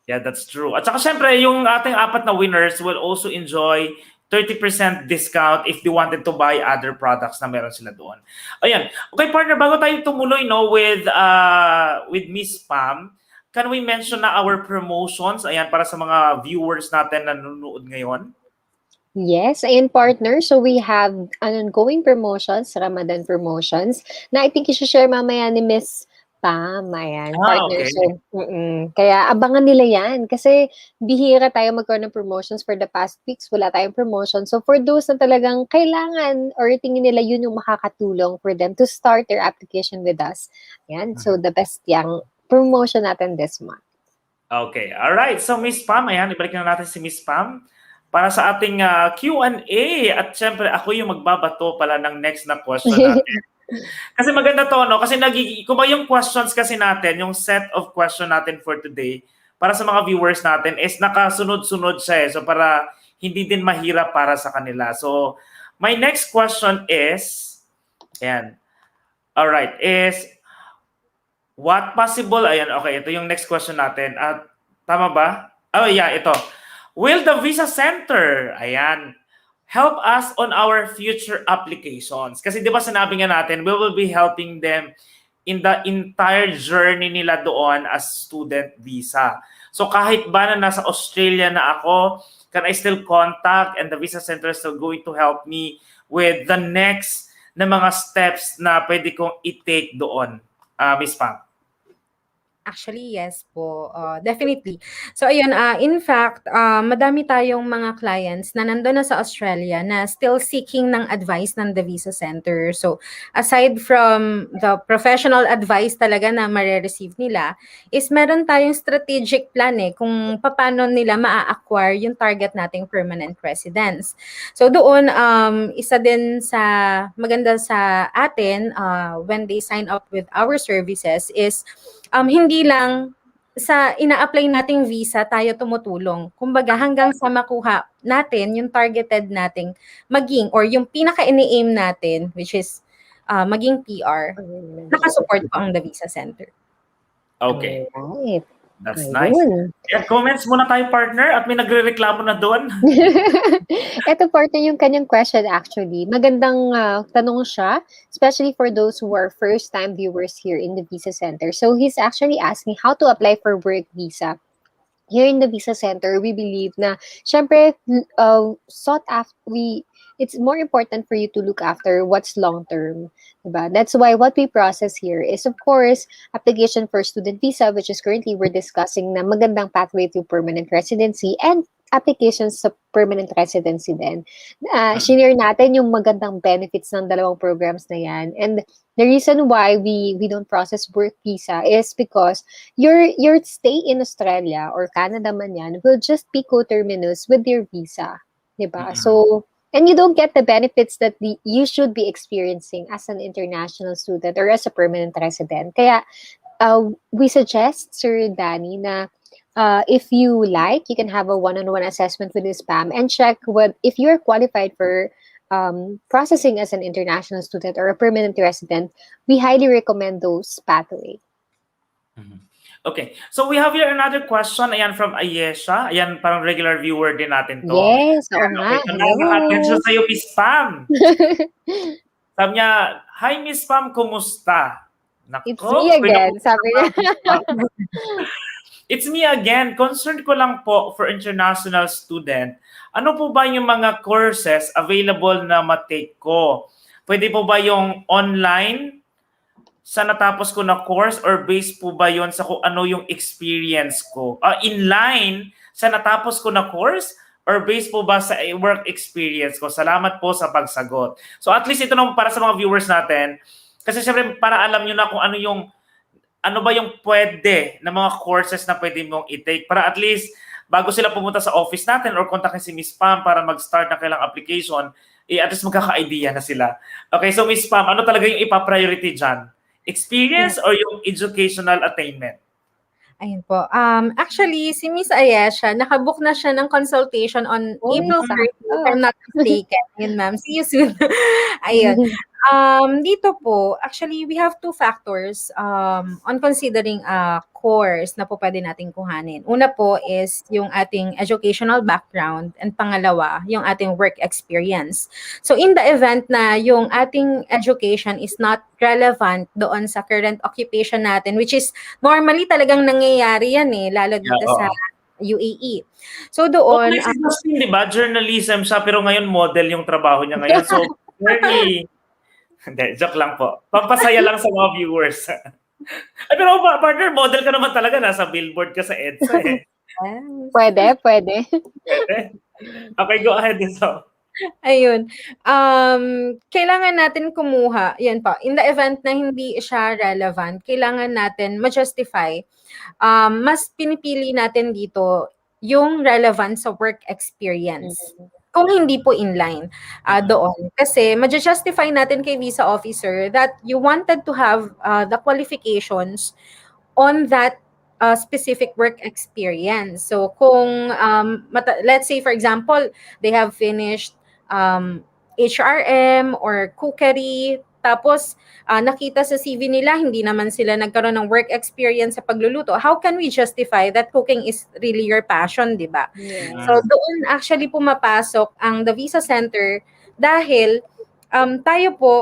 Yeah, that's true. At saka syempre, yung ating apat na winners will also enjoy 30% discount if they wanted to buy other products na meron sila doon. Ayan. Okay, partner, bago tayo tumuloy with Miss Pam, can we mention na our promotions, ayan, para sa mga viewers natin na nanonood ngayon? Yes, ayun partner. So we have an ongoing promotions, Ramadan promotions, na I think i-share mamaya ni Miss Pam, ayan, partner. Okay. So, kaya abangan nila yan. Kasi bihira tayo magkaroon ng promotions for the past weeks. Wala tayong promotion. So for those na talagang kailangan or tingin nila yun yung makakatulong for them to start their application with us. Ayan, so the best yung promotion natin this month. Okay, alright. So Miss Pam, ayan, ibalik na natin si Miss Pam para sa ating Q&A. At syempre, ako yung magbabato pala ng next na question natin. Kasi maganda to, no? Kasi kung ba yung questions kasi natin, yung set of question natin for today, para sa mga viewers natin, is nakasunod-sunod siya eh. So para hindi din mahirap para sa kanila. So, my next question is, ayan, alright, is, what possible, ayan, okay, ito yung next question natin. At tama ba? Oh yeah, ito. Will the Visa Center, ayan, help us on our future applications? Kasi di ba sinabi nga natin, we will be helping them in the entire journey nila doon as student visa. So kahit ba na nasa Australia na ako, can I still contact and the Visa Center is still going to help me with the next na mga steps na pwede kong i-take doon, Miss Pam? Actually, yes po. Definitely. So, ayun, in fact, madami tayong mga clients na nandun na sa Australia na still seeking ng advice ng The Visa Center. So, aside from the professional advice talaga na ma-receive nila, is meron tayong strategic plan kung paano nila ma-acquire yung target nating permanent residents. So, doon, isa din sa maganda sa atin when they sign up with our services is hindi lang sa ina-apply nating visa tayo tumutulong. Kumbaga hanggang sa makuha natin yung targeted nating maging or yung pinaka-ini-aim natin which is maging PR, nakasupport po ang The Visa Center. Okay. Alright. That's Ayun. nice. Yeah, comments muna tayo, partner, at may nagre-reklamo na doon. Ito partner yung kanyang question actually. Magandang tanong siya, especially for those who are first-time viewers here in the Visa Center. So he's actually asking how to apply for work visa. Here in the Visa Center, we believe na, syempre, it's more important for you to look after what's long-term. Diba? That's why what we process here is, of course, application for student visa, which is currently we're discussing na magandang pathway to permanent residency and applications sa permanent residency din. Shinare natin yung magandang benefits ng dalawang programs na yan. And the reason why we don't process work visa is because your stay in Australia or Canada man yan will just be coterminous with your visa. Diba? So, and you don't get the benefits that you should be experiencing as an international student or as a permanent resident. Kaya, we suggest, Sir Danny, na if you like, you can have a one-on-one assessment with this PAM and check if you're qualified for processing as an international student or a permanent resident. We highly recommend those pathways. Okay. So we have here another question. Ayan, from Ayesha. Ayan, parang regular viewer din natin to. Yes, oo nga. Naka-attention sa'yo, Miss Pam. Sabi niya, hi, Miss Pam, kumusta? Nako, It's me again, sabi niya. It's me again. Concerned ko lang po for international student. Ano po ba yung mga courses available na matake ko? Pwede po ba yung online sa natapos ko na course or based po ba yon sa kung ano yung experience ko? Inline sa natapos ko na course or based po ba sa work experience ko? Salamat po sa pagsagot. So at least ito nung para sa mga viewers natin. Kasi syempre para alam nyo na kung ano ba yung pwede na mga courses na pwede mong i-take. Para at least bago sila pumunta sa office natin or kontakin si Miss Pam para mag-start na kailang application, at least magkaka-idea na sila. Okay, so Miss Pam, ano talaga yung ipa-priority dyan? Experience or yung educational attainment? Ayun po. Actually, si Miss Ayesha, nakabook na siya ng consultation on April 30, if I'm not mistaken. Ayun, ma'am. See you soon. Ayun. Dito po, actually, we have two factors on considering a course na po pwede nating kuhanin. Una po is yung ating educational background and pangalawa, yung ating work experience. So in the event na yung ating education is not relevant doon sa current occupation natin, which is normally talagang nangyayari yan lalo dito sa UAE. So doon, Si Justin, di ba? Journalism siya, pero ngayon model yung trabaho niya ngayon. So, very... Hindi, joke lang po. Pampasaya lang sa mga viewers. Ay, pero partner, model ka naman talaga. Nasa billboard ka sa EDSA Pwede, pwede. Okay, go ahead, so. ayun. Kailangan natin kumuha, yan pa, in the event na hindi siya relevant, kailangan natin ma-justify. Mas pinipili natin dito yung relevant sa work experience. Kung hindi po inline doon. Kasi ma-justify natin kay visa officer that you wanted to have the qualifications on that specific work experience. So kung let's say for example, they have finished HRM or cookery, tapos nakita sa CV nila hindi naman sila nagkaroon ng work experience sa pagluluto. How can we justify that cooking is really your passion, 'di ba? Yes. So doon actually pumapasok ang the visa center dahil tayo po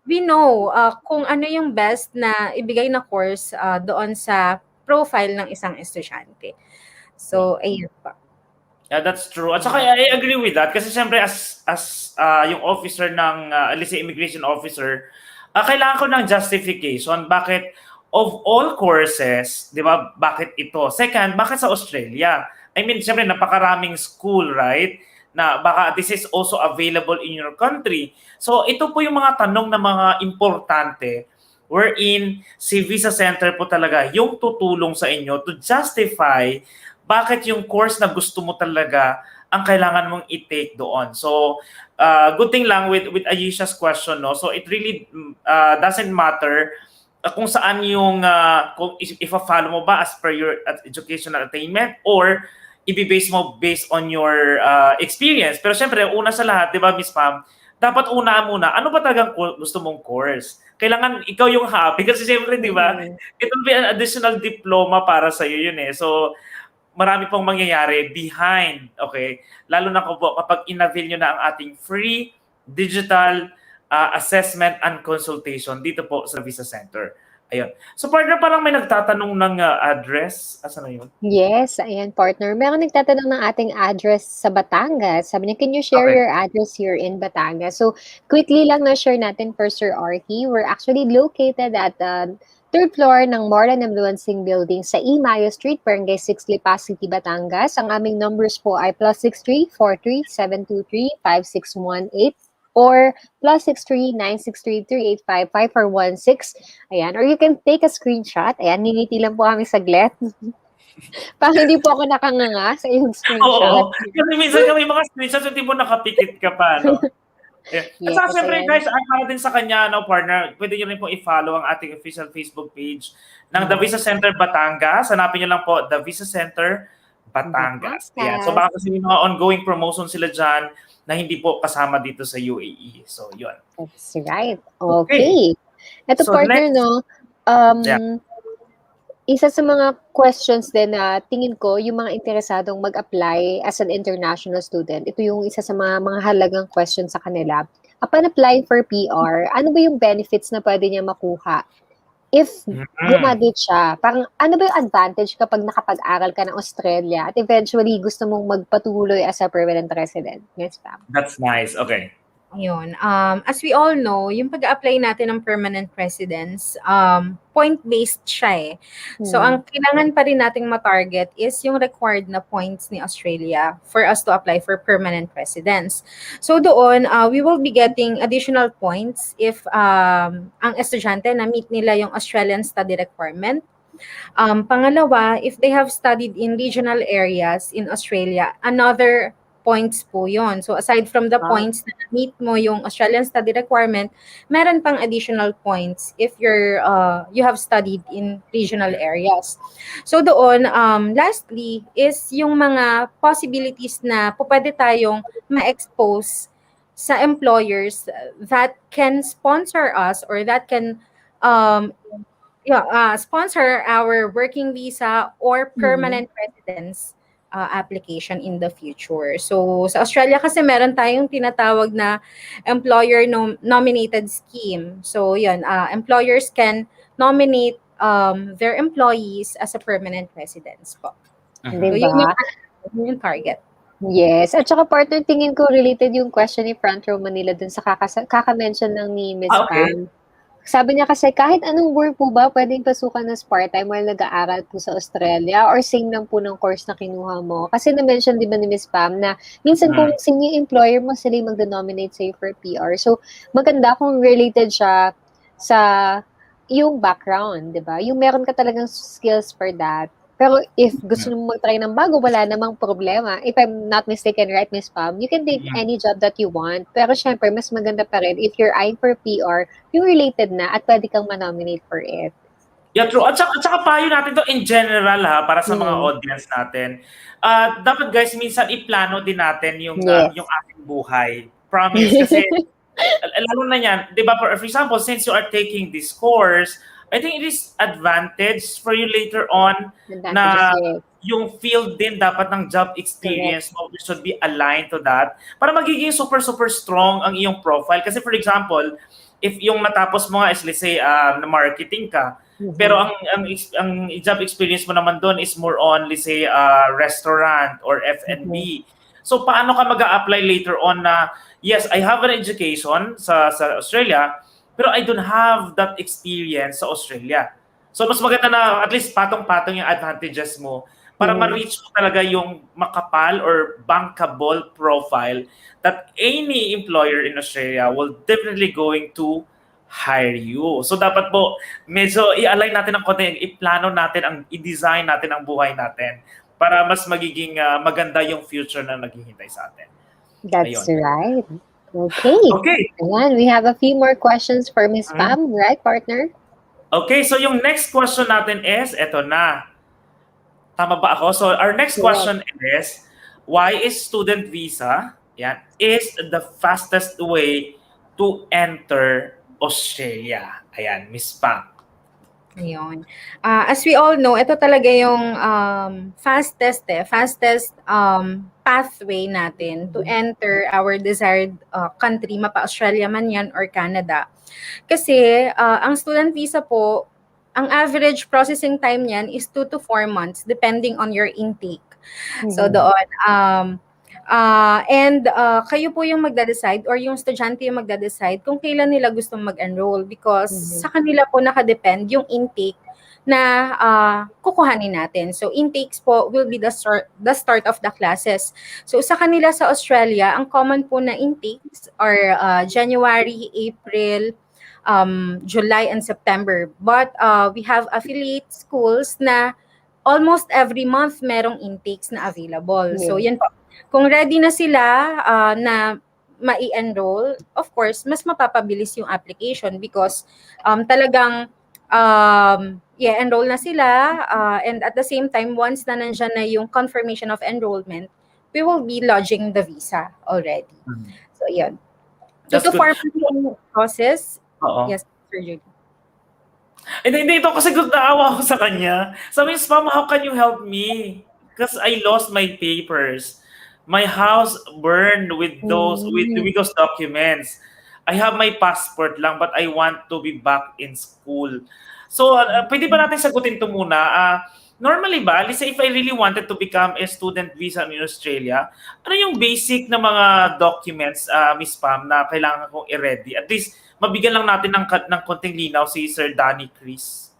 we know kung ano yung best na ibigay na course doon sa profile ng isang estudyante. So ayun pa. Yeah, that's true. At saka I agree with that kasi siyempre as yung officer ng let's say immigration officer, kailangan ko ng justification bakit of all courses, 'di ba? Bakit ito? Second, bakit sa Australia? I mean, siyempre napakaraming school, right? Na baka this is also available in your country. So ito po yung mga tanong na mga importante wherein si Visa Center po talaga yung tutulong sa inyo to justify bakit yung course na gusto mo talaga ang kailangan mong i-take doon. So, good thing lang with Ayesha's question, no? So, it really doesn't matter kung saan yung, kung if follow mo ba as per your educational attainment or i-base mo based on your experience. Pero syempre, una sa lahat, di ba, Miss Pam, dapat una muna, ano ba talagang gusto mong course? Kailangan ikaw yung happy kasi syempre, di ba, it will be an additional diploma para sa'yo yun eh. So, marami pong mangyayari behind, okay? Lalo na po kapag in-avail nyo na ang ating free digital assessment and consultation dito po sa Visa Center. Ayun. So partner, parang may nagtatanong ng address. Asan na yun? Yes, ayan partner. Meron nagtatanong ng ating address sa Batangas. Sabi niya, can you share your address here in Batangas? So quickly lang na-share natin for Sir Arky. We're actually located at third floor ng Moran Luansing Building sa Mayo Street, Barangay 6, Lipa City, Batangas. Ang aming numbers po ay +63 43 723 5618 or +63 963 385 5416. Ayan, or you can take a screenshot. Ayan, ningiti lang po kami saglit. Parang hindi po ako nakanganga sa iyong screenshot. Oo. Kasi minsan kami mga screenshots, yung tipo nakapikit ka pa, no? Yeah. At saka siyempre guys, para din sa kanya, no, partner, pwede nyo rin po i-follow ang ating official Facebook page ng The Visa Center Batangas. Hanapin nyo lang po, The Visa Center Batangas. Yeah. So baka kasi may mga ongoing promotion sila dyan na hindi po kasama dito sa UAE. So yun. That's right. Okay. Ito so, partner, next, no, isa sa mga questions din na tingin ko, yung mga interesadong mag-apply as an international student, ito yung isa sa mga halagang question sa kanila. Upon applying for PR, ano ba yung benefits na pwede niya makuha? If graduate siya, parang ano ba yung advantage kapag nakapag-aral ka ng Australia at eventually gusto mong magpatuloy as a permanent resident? Yes, Pam. That's nice. Okay. Ayun. As we all know, yung pag-apply natin ng permanent residence, point-based siya eh. So, ang kailangan pa rin nating ma-target is yung required na points ni Australia for us to apply for permanent residence. So, doon, we will be getting additional points if ang estudyante na-meet nila yung Australian study requirement. Pangalawa, if they have studied in regional areas in Australia, another points po yon. So aside from the points na meet mo yung Australian study requirement, meron pang additional points if you have studied in regional areas. So doon, lastly is yung mga possibilities na pwede tayong ma-expose sa employers that can sponsor us or that can um, sponsor our working visa or Mhm. permanent residence application in the future. So sa Australia kasi meron tayong tinatawag na employer nominated scheme. So yun, employers can nominate their employees as a permanent residence po. 'Di Mhm. So ba? yun yung target. Yes, at saka partner tingin ko related yung question ni Front Row Manila dun sa kaka-mention lang ni Miss Okay. Pam. Sabi niya kasi kahit anong work po ba pwedeng pasukan ng part-time while nag-aaral po sa Australia or same lang po ng course na kinuha mo? Kasi na-mention 'di ba ni Miss Pam na minsan kung Mhm. sino yung employer mo sila yung magde-nominate sa'yo for PR. So maganda kung related siya sa yung background, 'di ba? Yung meron ka talagang skills for that. Pero if gusto mo mag-try ng bago, wala namang problema. If I'm not mistaken, right, Miss Pam, you can take Mhm. any job that you want. Pero syempre, mas maganda pa rin if you're eyeing for PR, yung related na at pwede kang manominate for it. Yeah, true. At saka payo natin 'to in general ha, para sa mga Mm. audience natin. Dapat guys minsan iplano din natin yung Yes. ating buhay. Promise kasi lalo na yan, 'di ba, for example, since you are taking this course, I think it is advantage for you later on Advantages, na yes. yung field din dapat ng job Correct. experience mo should be aligned to that para magiging super super strong ang iyong profile. Kasi for example, if yung matapos mo nga is let's say na marketing ka, pero Mhm. ang job experience mo naman doon is more on let's say restaurant or Mhm. F&B. So paano ka mag-a-apply later on na yes, I have an education sa Australia, pero I don't have that experience sa Australia. So mas maganda na at least patong-patong yung advantages mo para Mhm. ma-reach mo talaga yung makapal or bankable profile that any employer in Australia will definitely going to hire you. So dapat po medyo i-align natin ang konti, i-plano natin, i-design natin ang buhay natin para mas magiging maganda yung future na naghihintay sa atin. That's Ayun. right. Okay. Okay. Ayan, we have a few more questions for Miss Mhm. Pam, right, partner? Okay, so yung next question natin is, eto na. Tama ba ako? So our next Correct. question is, why is student visa is the fastest way to enter Australia? Ayan, Miss Pam. Ayun. As we all know, ito talaga yung fastest pathway natin to enter our desired country, mapa-Australia man yan or Canada. Kasi ang student visa po, ang average processing time niyan is 2 to 4 months depending on your intake. So Mhm. doon, kayo po yung magde-decide or yung estudyante yung magde-decide kung kailan nila gustong mag-enroll because Mhm. sa kanila po nakadepend yung intake na kukuhanin natin. So intakes po will be the start of the classes. So sa kanila sa Australia, ang common po na intakes are January, April, July, and September. But we have affiliate schools na almost every month merong intakes na available. So Yes. yan po. Kung ready na sila na mai-enroll, of course, mas mapapabilis yung application because talagang enroll na sila and at the same time, once na nandyan na yung confirmation of enrollment, we will be lodging the visa already. So yun. That's To good. 4 months yung process. Oo. Yes, Sir Judy. Hindi ito kasi naawa ako sa kanya. Sabi niya, Ma'am, how can you help me? Because I lost my papers. My house burned with Mm. those documents. I have my passport lang but I want to be back in school. So, pwede ba natin sagutin to muna? Normally ba, let's say if I really wanted to become a student visa in Australia, ano yung basic na mga documents, Miss Pam, na kailangan kong i-ready? At least, mabigyan lang natin ng konting linaw si Sir Danny Chris.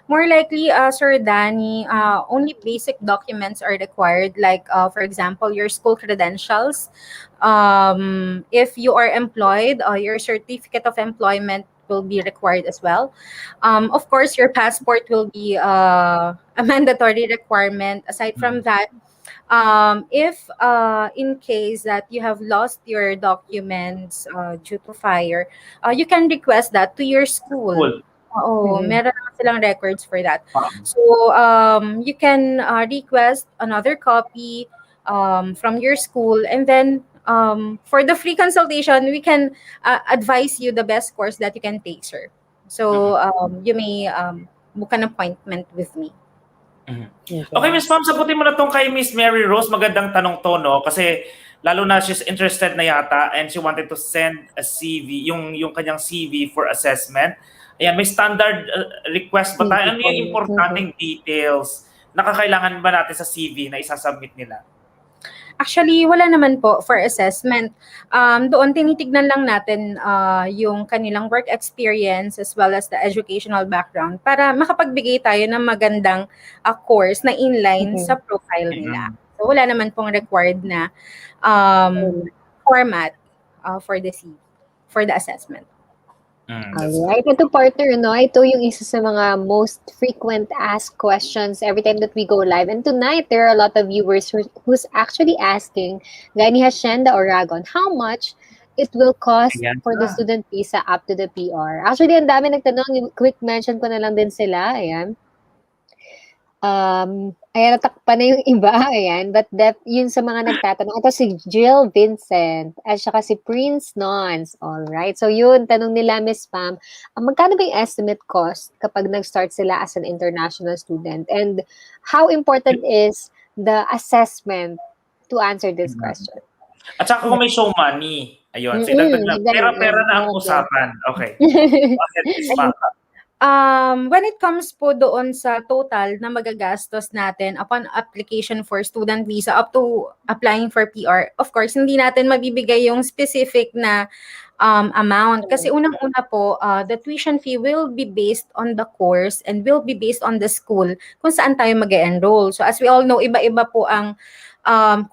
More likely, Sir Danny, only basic documents are required, like, for example, your school credentials. If you are employed, your certificate of employment will be required as well. Of course, your passport will be a mandatory requirement. Aside from that, if in case that you have lost your documents due to fire, you can request that to your school. Cool. Oo, Mhm. meron naman silang records for that. Um, So, you can request another copy from your school and then for the free consultation, we can advise you the best course that you can take, sir. So you may book an appointment with me. Okay, Miss Pam, sagutin mo na tong kay Miss Mary Rose. Magandang tanong to, no? Kasi lalo na she's interested na yata and she wanted to send a CV, yung kanyang CV for assessment. Ayan, may standard request ba tayo? Ano yung importanteng details na kakailangan ba natin sa CV na isasubmit nila? Actually, wala naman po for assessment. Doon tinitignan lang natin yung kanilang work experience as well as the educational background para makapagbigay tayo ng magandang course na inline sa profile nila. So wala naman pong required na format for the CV, for the assessment. Alright, ito partner, no? Ito yung isa sa mga most frequent asked questions every time that we go live. And tonight, there are a lot of viewers who's actually asking, gaya ni Hacienda Oragon, how much it will cost for the student visa up to the PR. Actually, ang dami nagtanong, quick mention ko na lang din sila, ayan. Ayan, natakpan na yung iba, ayan. But yun sa mga nagtatanong, ito si Jill Vincent, at saka si Prince Nons, alright. So yun, tanong nila, Miss Pam, magkano ba yung estimate cost kapag nag-start sila as an international student? And how important is the assessment to answer this question? At saka kung may show money, ayun, so pera-pera na ang usapan. Okay. Bakit, Miss Pam? When it comes po doon sa total na magagastos natin upon application for student visa up to applying for PR, of course, hindi natin mabibigay yung specific na amount. Kasi unang-una po, the tuition fee will be based on the course and will be based on the school kung saan tayo mag-enroll. So as we all know, iba-iba po ang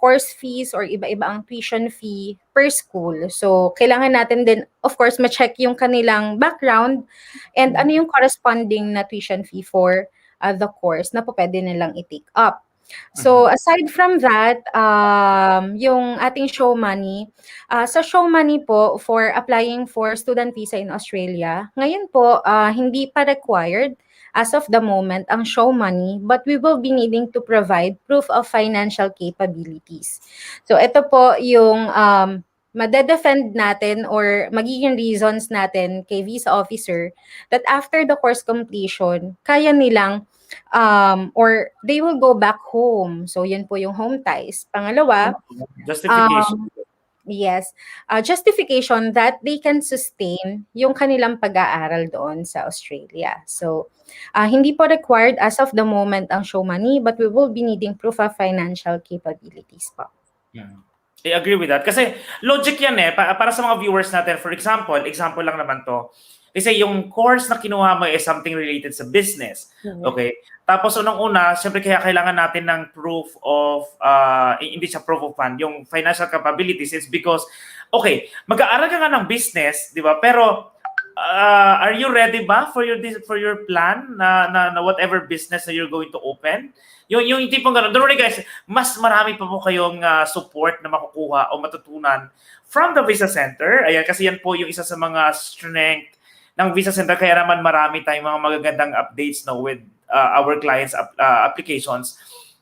course fees or iba-iba ang tuition fee per school. So, kailangan natin din, of course, ma-check yung kanilang background and ano yung corresponding na tuition fee for the course na po pwede nilang i-take up. So, aside from that, yung ating show money, sa show money po for applying for student visa in Australia, ngayon po, hindi pa required as of the moment ang show money, but we will be needing to provide proof of financial capabilities. So ito po yung madedefend natin or magiging reasons natin kay visa officer that after the course completion, kaya nilang or they will go back home. So yun po yung home ties. Pangalawa, justification. Yes, justification that they can sustain yung kanilang pag-aaral doon sa Australia. So, hindi po required as of the moment ang show money, but we will be needing proof of financial capabilities po. I agree with that. Kasi logic yan para sa mga viewers natin. For example lang naman to. Kasi yung course na kinuha mo is something related sa business. Okay? Tapos unang-una, siyempre kaya kailangan natin ng proof of, hindi siya proof of fund, yung financial capabilities is because, okay, mag-aaral ka nga ng business, di ba? Pero, are you ready ba for your plan na whatever business na you're going to open? Yung tipong gano'n. Don't worry guys, mas marami pa po kayong support na makukuha o matutunan from the Visa Center. Ayan, kasi yan po yung isa sa mga strength ng Visa Center. Kaya naman marami tayong mga magagandang updates with our clients' applications.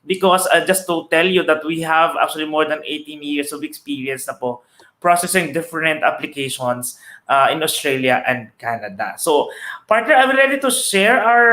Because just to tell you that we have actually more than 18 years of experience na po processing different applications in Australia and Canada. So, partner, I'm ready to share our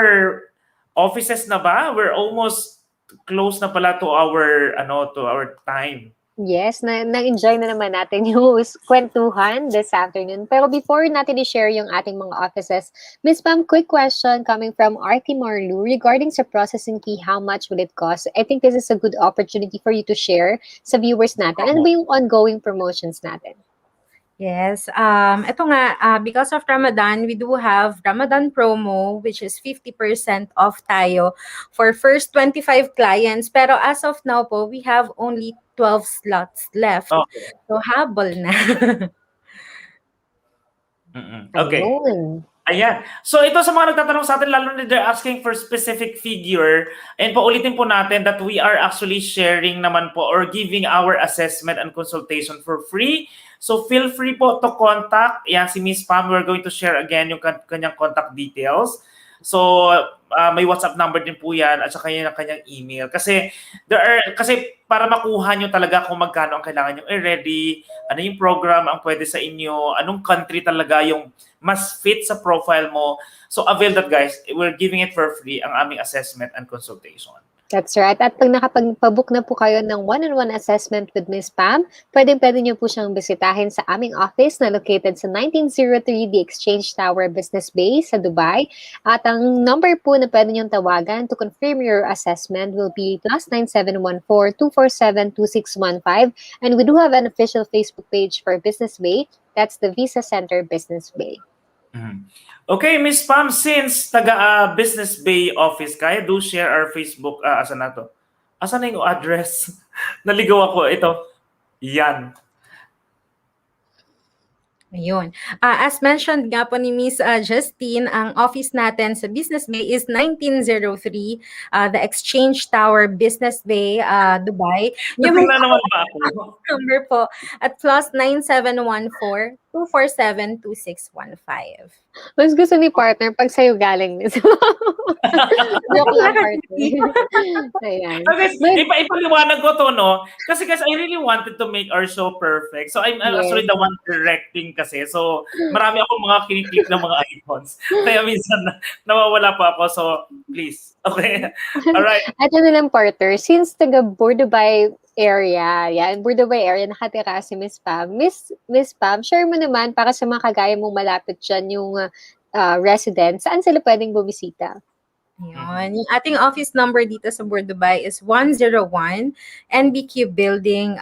offices na ba? We're almost close na pala to our time. Yes, na-enjoy na naman natin yung kwentuhan this afternoon. Pero before natin i-share yung ating mga offices, Ms. Pam, quick question coming from Arky Marlu regarding sa processing fee, how much will it cost? I think this is a good opportunity for you to share sa viewers natin. Ano ba yung ongoing promotions natin? Yes, ito nga, because of Ramadan, we do have Ramadan promo, which is 50% off tayo for first 25 clients. Pero as of now po, we have only 12 slots left. Okay. So, habol na. Okay. Ayan. So ito sa mga nagtatanong sa atin, lalo na they're asking for specific figure. And paulitin po natin that we are actually sharing naman po or giving our assessment and consultation for free. So feel free po to contact. Yan si Miss Pam. We're going to share again yung kanyang contact details. So may WhatsApp number din po yan at saka yan ang kanyang email. Kasi para makuha nyo talaga kung magkano ang kailangan nyo i-ready, ano yung program ang pwede sa inyo, anong country talaga yung mas fit sa profile mo. So avail that, guys. We're giving it for free, ang aming assessment and consultation. That's right. At pag nakapagpabook na po kayo ng one-on-one assessment with Miss Pam, pwede nyo po siyang bisitahin sa aming office na located sa 1903 The Exchange Tower Business Bay sa Dubai. At ang number po na pwede nyong tawagan to confirm your assessment will be +9714-247-2615. And we do have an official Facebook page for Business Bay. That's the Visa Center Business Bay. Okay, Miss Pam, since taga Business Bay office kaya, do share our Facebook. Asan na to? Asan na yung address? Naligaw ako. Ito. Yan. Ayun. As mentioned nga po ni Miss Justine, ang office natin sa Business Bay is 1903, the Exchange Tower, Business Bay, Dubai. Yung na naman ba ako? number po at +9714-247-2615. Mas gusto ni partner pag sa'yo galing. Joke lang, partner. Ayan. Okay, ipaliwanag ko to, no? Kasi guys, I really wanted to make our show perfect. So I'm actually the one directing kasi. So marami akong mga kiniklik na mga icons. Kaya minsan nawawala pa ako. So please. Okay. All right. At ano lang, partner, since taga Burdubay area, Burdubay area, nakatira si Miss Pam. Miss Pam, share mo naman para sa mga kagaya mong malapit dyan yung resident, saan sila pwedeng bumisita? Ayun. Yung ating office number dito sa Burdubay is 101 NBQ Building.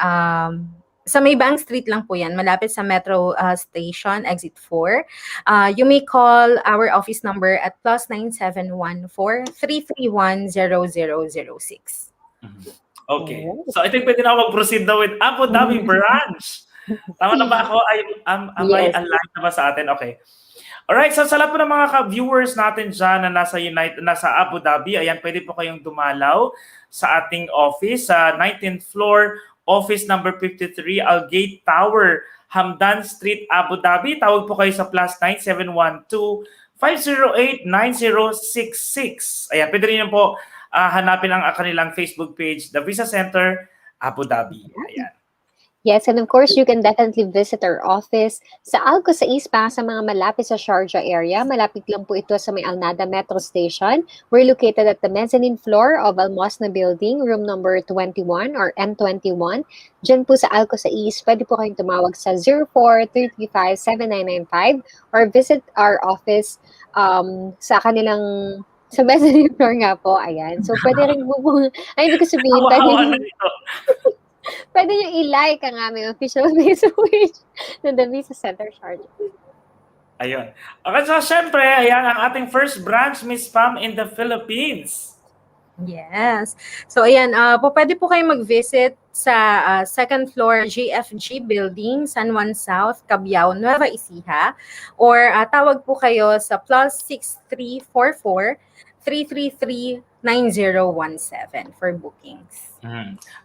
Sa Maybank Street lang po yan, malapit sa Metro Station, Exit 4. You may call our office number at +9714-331-0006. Okay. So I think pwede na ako mag-proceed na with Abu Dhabi branch. Tama na ba ako? Am I aligned na ba sa atin? Okay. Alright, so sa lahat po ng mga viewers natin dyan na nasa Abu Dhabi, ayan, pwede po kayong dumalaw sa ating office sa 19th floor, office number 53, Algate Tower, Hamdan Street, Abu Dhabi. Tawag po kayo sa +9712-508-9066. Ayan, pwede rin po hanapin ang kanilang Facebook page, The Visa Center, Abu Dhabi. Ayan. Yes, and of course, you can definitely visit our office sa Alco sa Ispa, sa mga malapit sa Sharjah area. Malapit lang po ito sa may Alnada Metro Station. We're located at the mezzanine floor of Al Mosna Building, room number 21 or M21. Diyan po sa Alco sa East, pwede po kayong tumawag sa 04-335-7995 or visit our office sa kanilang sa mezzanine floor nga po. Ayan. So, pwede rin po ay, hindi ko sabihin. Pwede nyo i-like ang aming official Facebook page ng The Visa Center Sharjah. Ayun. Okay, so syempre, ayan ang ating first branch, Miss Pam, in the Philippines. Yes. So, ayan, pwede po kayong mag-visit sa second floor GFG Building, San Juan South, Cabiao, Nueva Ecija. Or tawag po kayo sa +6344-333-9017 for bookings.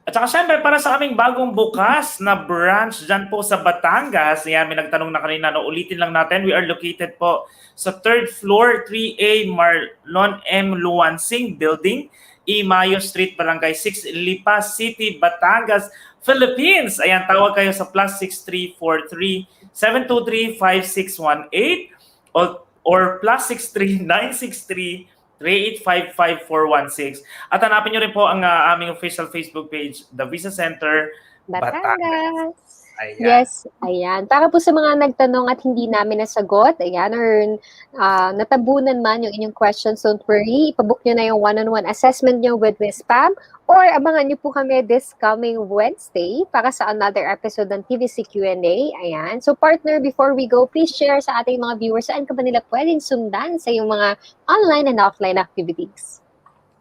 At saka syempre, para sa aming bagong bukas na branch dyan po sa Batangas, yan, may nagtanong na kanina, no, ulitin lang natin, we are located po sa 3rd floor, 3A Marlon M. Luansing Building, Mayo Street, Barangay 6, Lipa City, Batangas, Philippines. Ayan, tawag kayo sa +6343-723-5618 or +63963 3855416. At hanapin nyo rin po ang aming official Facebook page, The Visa Center, Batangas. Ayan. Yes, ayan. Para po sa mga nagtanong at hindi namin nasagot, ayan, or natabunan man yung inyong questions, don't worry. Ipabook nyo na yung one-on-one assessment nyo with Miss Pam or abangan nyo po kami this coming Wednesday para sa another episode ng TVC Q&A. Ayan. So partner, before we go, please share sa ating mga viewers saan ka ba nila pwedeng sundan sa yung mga online and offline activities.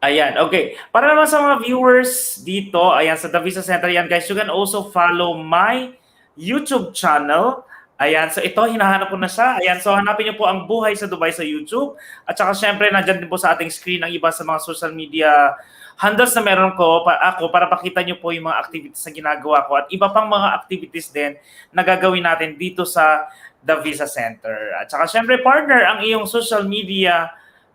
Ayan, okay. Para naman sa mga viewers dito, ayan, sa The Visa Center, yan guys, you can also follow my YouTube channel. Ayan, so ito, hinahanap ko na siya. Ayan, so hanapin niyo po ang Buhay sa Dubai sa YouTube. At saka syempre, nandyan din po sa ating screen ang iba sa mga social media handles na meron ko para pakita niyo po yung mga activities na ginagawa ko at iba pang mga activities din na gagawin natin dito sa The Visa Center. At saka syempre, partner, ang iyong social media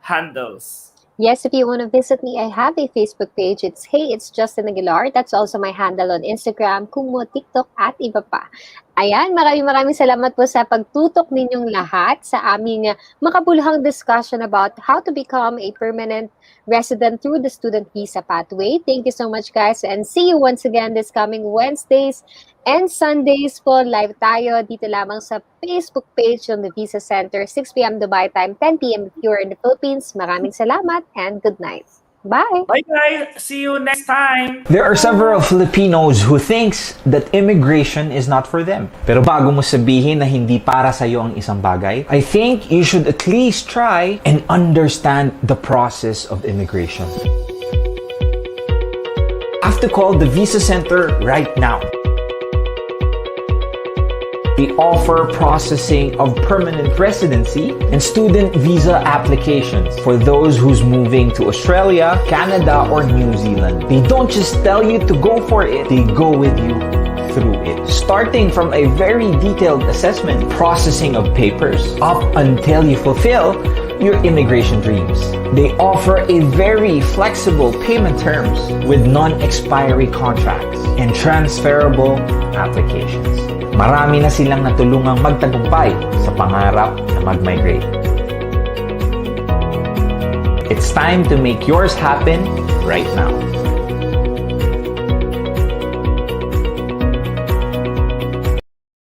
handles. Yes, if you want to visit me, I have a Facebook page. It's Hey, it's Justin Aguilar. That's also my handle on Instagram, Kumu, TikTok, at iba pa. Ayan, maraming salamat po sa pagtutok ninyong lahat sa aming makabuluhang discussion about how to become a permanent resident through the student visa pathway. Thank you so much, guys, and see you once again this coming Wednesdays and Sundays po. Live tayo dito lamang sa Facebook page ng the Visa Center, 6 p.m. Dubai time, 10 p.m. if you're in the Philippines. Maraming salamat and good night. Bye! Bye guys! See you next time! There are several Filipinos who thinks that immigration is not for them. Pero bago mo sabihin na hindi para sa'yo ang isang bagay, I think you should at least try and understand the process of immigration. Have to call the Visa Center right now. They offer processing of permanent residency and student visa applications for those who's moving to Australia, Canada, or New Zealand. They don't just tell you to go for it, they go with you through it. Starting from a very detailed assessment, processing of papers, up until you fulfill your immigration dreams. They offer a very flexible payment terms with non-expiry contracts and transferable applications. Marami na silang natulungang magtagumpay sa pangarap na mag-migrate. It's time to make yours happen right now.